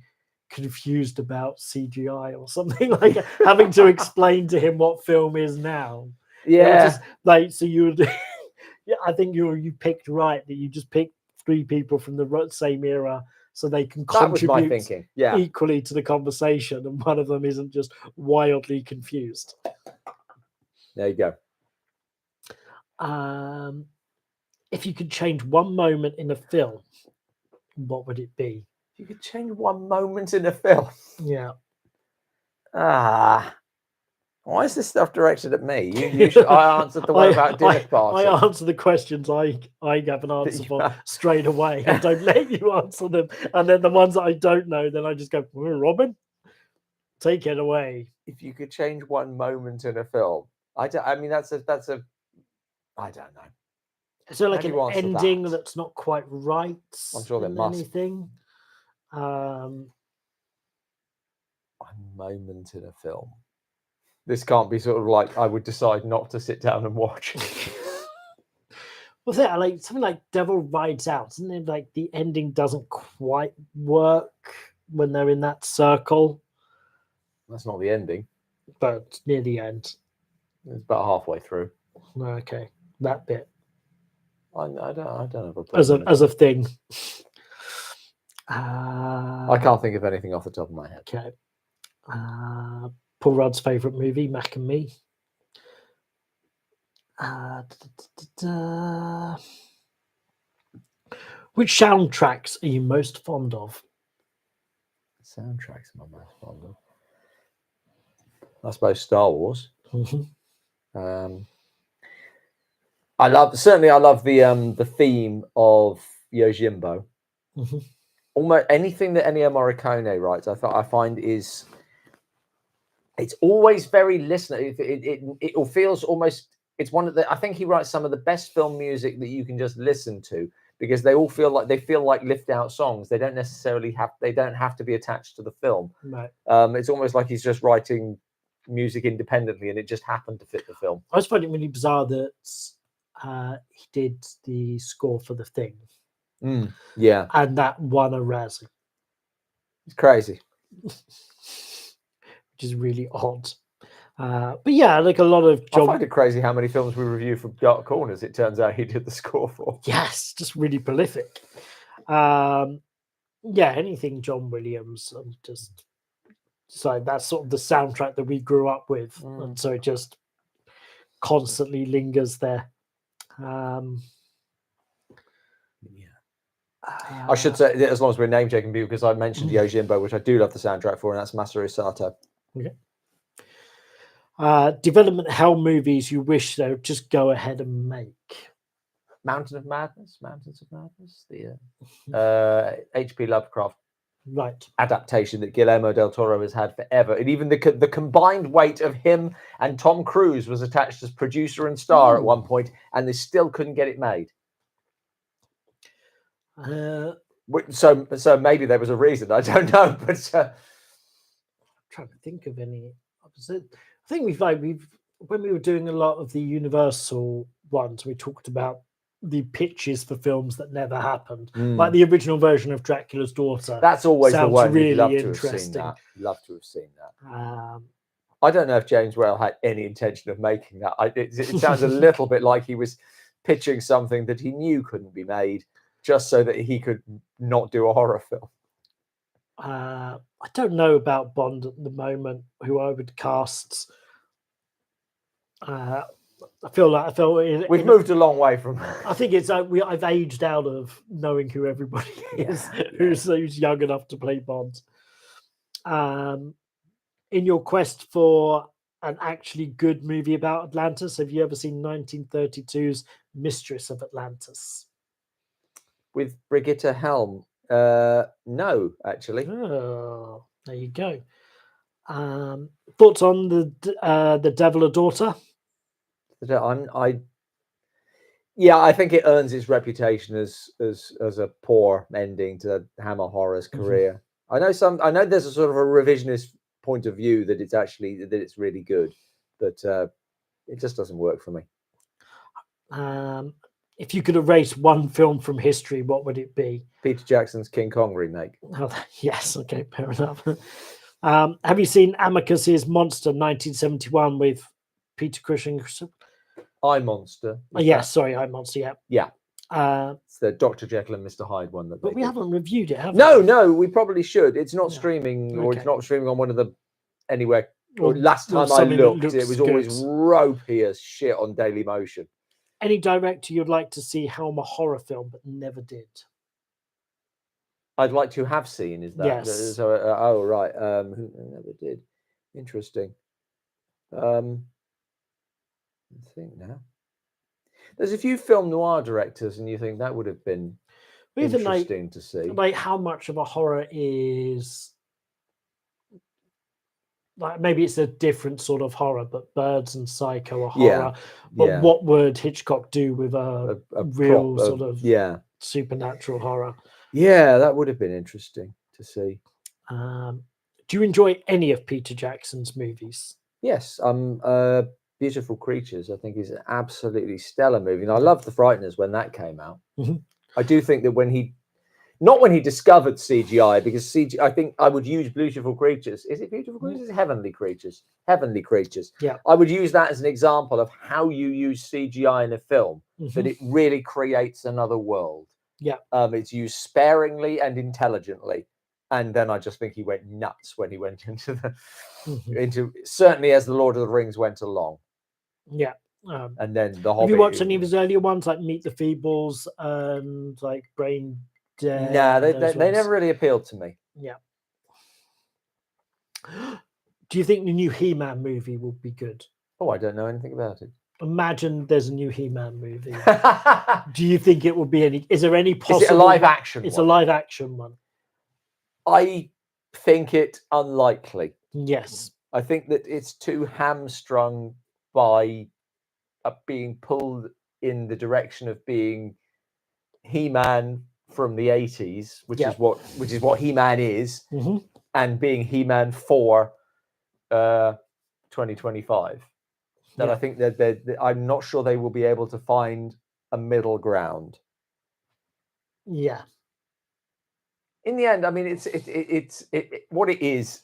confused about CGI or something, like having to explain to him what film is now. Yeah. So you would. Yeah, I think you picked right that you just picked 3 people from the same era so they can contribute my thinking. Yeah. equally to the conversation, and one of them isn't just wildly confused. There you go. If you could change one moment in a film, what would it be? If you could change one moment in a film. Yeah. Why is this stuff directed at me? I answered the one about dinner party. I answer the questions I have an answer for straight away. I don't let you answer them. And then the ones that I don't know, then I just go, Robin, take it away. If you could change one moment in a film, I mean, that's a I don't know. Is there like an ending that's not quite right? I'm sure there must. Anything? One moment in a film. This can't be sort of like I would decide not to sit down and watch. Was it like something like Devil Rides Out? Isn't it like the ending doesn't quite work when they're in that circle, That's not the ending. but near the end? It's about halfway through. Okay, that bit I don't have a as problem. a thing. I can't think of anything off the top of my head. Okay. Paul Rudd's favourite movie, Mac and Me. Which soundtracks are you most fond of? Soundtracks, my most fond of. I suppose Star Wars. I love the theme of Yojimbo. Almost anything that Ennio Morricone writes, I find it's always very listener. It feels almost. It's one of the. I think he writes some of the best film music that you can just listen to because they all feel like lift out songs. They don't necessarily have. They don't have to be attached to the film. Right. It's almost like he's just writing music independently, and it just happened to fit the film. I just find it really bizarre that he did the score for The Thing. Yeah, and that won a Razzie. It's crazy, which is really odd. But yeah, like a lot of I find it crazy how many films we review from Dark Corners. It turns out he did the score for. Yes, just really prolific. Yeah, anything John Williams, and just so that's sort of the soundtrack that we grew up with, and so it just constantly lingers there. I should say, as long as we're name checking people, because I mentioned Yojimbo, which I do love the soundtrack for, and that's Masaru Sato. Okay. Development hell movies you wish they would just go ahead and make. Mountains of Madness, the H.P. Lovecraft adaptation that Guillermo del Toro has had forever, and even the combined weight of him and Tom Cruise was attached as producer and star at one point, and they still couldn't get it made. So maybe there was a reason. I don't know, but I'm trying to think of any opposite. I think we've when we were doing a lot of the Universal ones, we talked about the pitches for films that never happened, like the original version of Dracula's Daughter. That's always the one. Really love interesting. To have seen that. Love to have seen that. I don't know if James Whale had any intention of making that. It sounds a little bit like he was pitching something that he knew couldn't be made, just so that he could not do a horror film. I don't know about Bond at the moment, who I would cast. We've moved a long way from. I think it's I've aged out of knowing who everybody is who's young enough to play Bond. In your quest for an actually good movie about Atlantis, have you ever seen 1932's Mistress of Atlantis? With Brigitte Helm? No, actually. Oh, there you go. Thoughts on the Devil a Daughter? I think it earns its reputation as a poor ending to Hammer Horror's career. I know there's a sort of a revisionist point of view that it's really good, but it just doesn't work for me. If you could erase one film from history, what would it be? Peter Jackson's King Kong remake. Oh, yes, okay, fair enough. Have you seen Amicus's Monster 1971 with Peter Cushing? I Monster. Sorry, I Monster. Yeah. It's the Dr. Jekyll and Mr. Hyde one that. But we haven't reviewed it, have we? No, we probably should. It's not streaming, or it's not streaming on one of the anywhere. Or last time I looked, it was always ropey as shit on Daily Motion. Any director you'd like to see helm a horror film but never did? I'd like to have seen. Is that? Yes. So, right. Who never did? Interesting. I think now. There's a few film noir directors, and you think that would have been interesting to see. Like how much of a horror is like maybe it's a different sort of horror, but Birds and Psycho are horror. But what would Hitchcock do with a real sort of supernatural horror? Yeah, that would have been interesting to see. Do you enjoy any of Peter Jackson's movies? Yes, Beautiful Creatures, I think, is an absolutely stellar movie. And I loved The Frighteners when that came out. Mhm. I do think that not when he discovered CGI, because I think I would use Beautiful Creatures. Is it Beautiful Creatures? Heavenly Creatures. Heavenly Creatures. Yeah. I would use that as an example of how you use CGI in a film, that it really creates another world. Yeah. It's used sparingly and intelligently. And then I just think he went nuts when he went into certainly as the Lord of the Rings went along. Yeah. And then the Hobbit. Have you watched any of his earlier ones, like Meet the Feebles and like Brain Dead? Nah, they never really appealed to me. Yeah. Do you think the new He-Man movie will be good? Oh, I don't know anything about it. Imagine there's a new He-Man movie. Do you think it will be any? Is there any possible? Is it a live action? It's a live action one. I think it unlikely. Yes. I think that it's too hamstrung by being pulled in the direction of being He-Man from the 80s, which is what He-Man is, and being He-Man for 2025. That I think that I'm not sure they will be able to find a middle ground. Yeah. In the end, I mean, it's what it is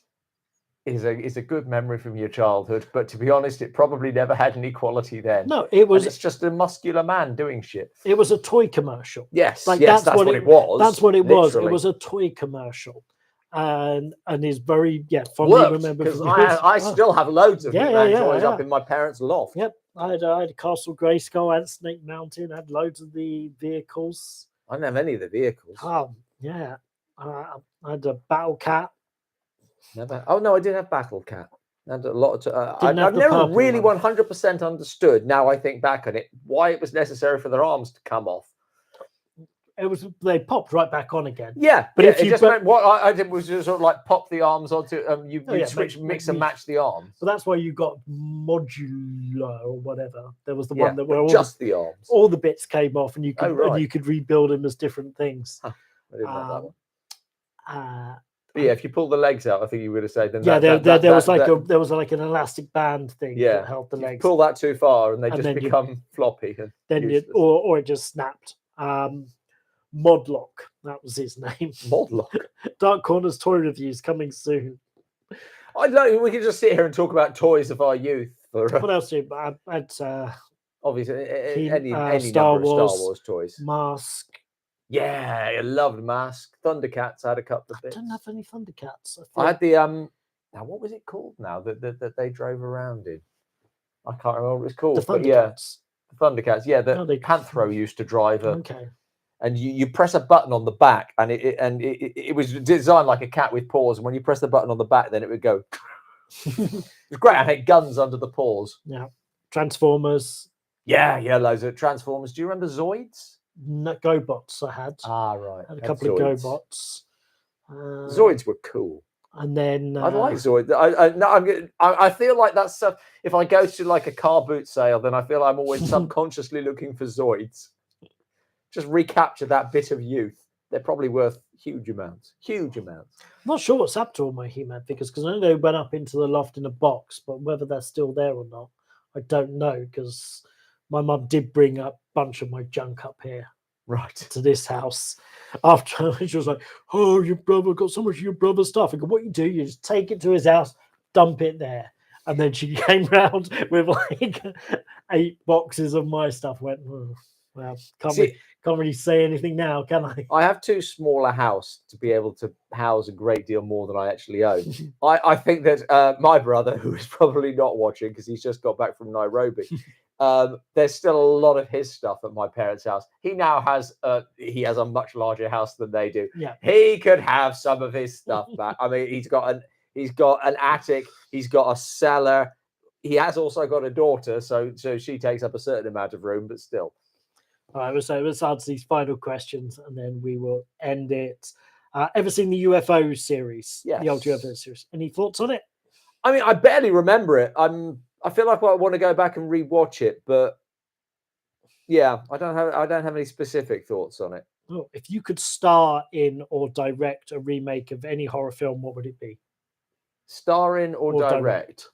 a good memory from your childhood, but to be honest, it probably never had any quality then. No, it was. And it's just a muscular man doing shit. It was a toy commercial. Yes, like that's what it was. That's what it was. It literally. was a toy commercial, and is very fondly remembered. Because I still have loads of He-Man toys up yeah. in my parents' loft. Yep, I had Castle Grayskull, I had Snake Mountain, I had loads of the vehicles. I didn't have any of the vehicles. Yeah, I had a Battle Cat. Never. Oh no, I did have Battle Cat. And a lot of. I've never really 100% understood. Now I think back on it, why it was necessary for their arms to come off. They popped right back on again. Yeah, but if it you just meant what I did was just sort of like pop the arms onto. You switch, mix and match the arms. So that's why you got modular or whatever. There was the one that were just the arms. All the bits came off, and you could rebuild them as different things. Huh. I didn't know that one. But if you pull the legs out, I think you would have said. Then there was like an elastic band thing that held the legs. Pull that too far, and they just become floppy. And then or it just snapped. Modlock, that was his name. Modlock. Dark Corners toy reviews coming soon. I'd like we could just sit here and talk about toys of our youth. What else do I had? Obviously, any Star number of Star Wars toys. Mask. Yeah, I loved Mask. Thundercats. I had a couple of bits. I don't have any Thundercats. I had the Now what was it called? Now that they drove around in. I can't remember what it was called. The Thundercats. The Thundercats. Yeah, the Panthro used to drive a. Okay. And you press a button on the back, and it was designed like a cat with paws. And when you press the button on the back, then it would go. It was great. I had guns under the paws. Yeah. Transformers. Yeah, loads of Transformers. Do you remember Zoids? No, GoBots I had. Right. I had a couple of GoBots. Zoids were cool. And then I like Zoids. I feel like that's stuff. If I go to like a car boot sale, then I feel I'm always subconsciously looking for Zoids. Just recapture that bit of youth. They're probably worth huge amounts. I'm not sure what's happened to all my He-Man figures, because I know they went up into the loft in a box, but whether they're still there or not, I don't know, because my mum did bring a bunch of my junk up here to this house after she was like, "Oh, your brother got so much of your brother's stuff." I go, "What you do, you just take it to his house, dump it there." And then she came round with like 8 boxes of my stuff. Went, "Oh, well, can't really say anything now, can I?" I have too small a house to be able to house a great deal more than I actually own. I think that my brother, who is probably not watching because he's just got back from Nairobi, there's still a lot of his stuff at my parents' house. He now has a much larger house than they do. Yeah. He could have some of his stuff back. I mean, he's got an attic, he's got a cellar. He has also got a daughter, so she takes up a certain amount of room, but still. All right, so let's answer these final questions and then we will end it. Ever seen the UFO series? Yes. The old UFO series. Any thoughts on it? I mean, I barely remember it. I feel like I want to go back and rewatch it, but yeah, I don't have any specific thoughts on it. Oh, if you could star in or direct a remake of any horror film, what would it be? Star in or direct?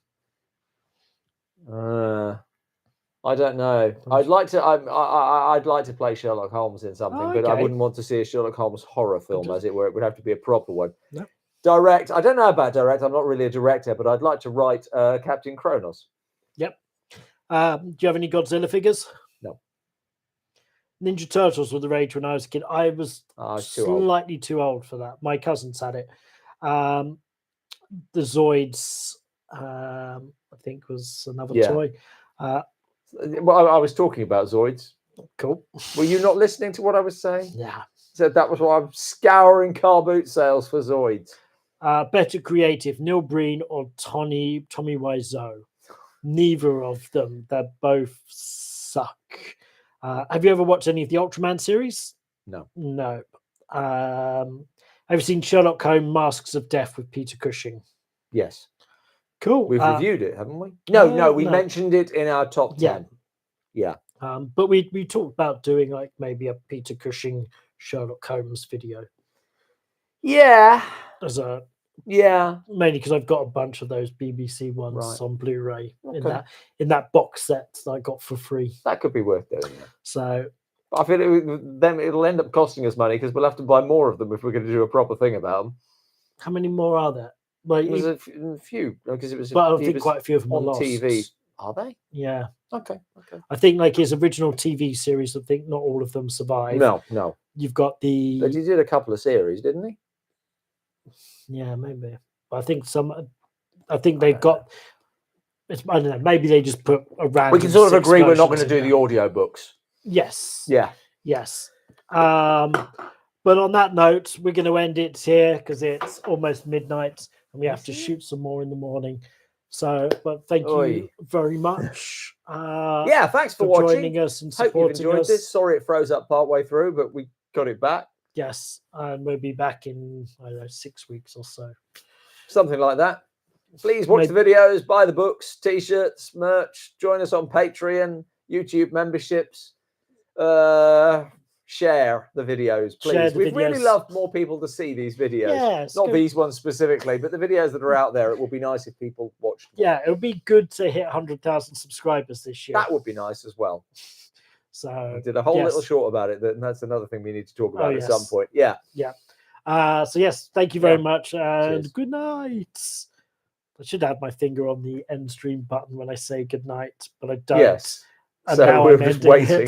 I don't know. I'd like to. I'd like to play Sherlock Holmes in something, but I Okay. wouldn't want to see a Sherlock Holmes horror film, as it were. It would have to be a proper one. No. Direct. I don't know about direct. I'm not really a director, but I'd like to write Captain Kronos. Yep. Do you have any Godzilla figures? No. Ninja Turtles were the rage when I was a kid. I was Too old. slightly too old for that. My cousins had it. The Zoids, I think, was another toy. Well, I was talking about Zoids. Cool. Were you not listening to what I was saying? Yeah. So that was why I'm scouring car boot sales for Zoids. Better creative, Neil Breen or Tommy Wiseau. Neither of them. They both suck. Have you ever watched any of the Ultraman series? No. No. Have you seen Sherlock Holmes Masks of Death with Peter Cushing? Yes. Cool. We've reviewed it, haven't we? No, we no. mentioned it in our top 10. Yeah. But we talked about doing like maybe a Peter Cushing Sherlock Holmes video. Yeah. As a Yeah. mainly because I've got a bunch of those BBC ones on Blu-ray in that box set that I got for free. That could be worth doing. Yeah. So I feel it'll end up costing us money because we'll have to buy more of them if we're going to do a proper thing about them. how many more are there? Like, There's a few because it was. But I think quite a few of them on are lost. TV. Are they? Yeah. Okay. I think like his original TV series, I think not all of them survive. No. You've got the. But he did a couple of series, didn't he? Yeah, maybe. But I think they've got. I don't know. Maybe they just put a random. We can sort of agree we're not going to versions do in the audio books. Yes. Yeah. Yes. But on that note, we're going to end it here because it's almost midnight and we have to shoot some more in the morning. So, but thank you very much. Yeah, thanks for watching. Joining us and Hope you've supporting enjoyed us. this. Sorry it froze up partway through, but we got it back. Yes, and we'll be back in, I don't know, 6 weeks or so. Something like that. Please watch the videos, buy the books, t-shirts, merch, join us on Patreon, YouTube memberships, share the videos, please. We'd really love more people to see these videos. Yes, not these ones specifically, but the videos that are out there. It would be nice if people watched them. Yeah, it would be good to hit 100,000 subscribers this year. That would be nice as well. So I did a whole little short about it, and that's another thing we need to talk about at some point. Yeah. So yes, thank you very much, and good night. I should have my finger on the end stream button when I say good night, but I don't. Yes. And so now we're I'm just waiting.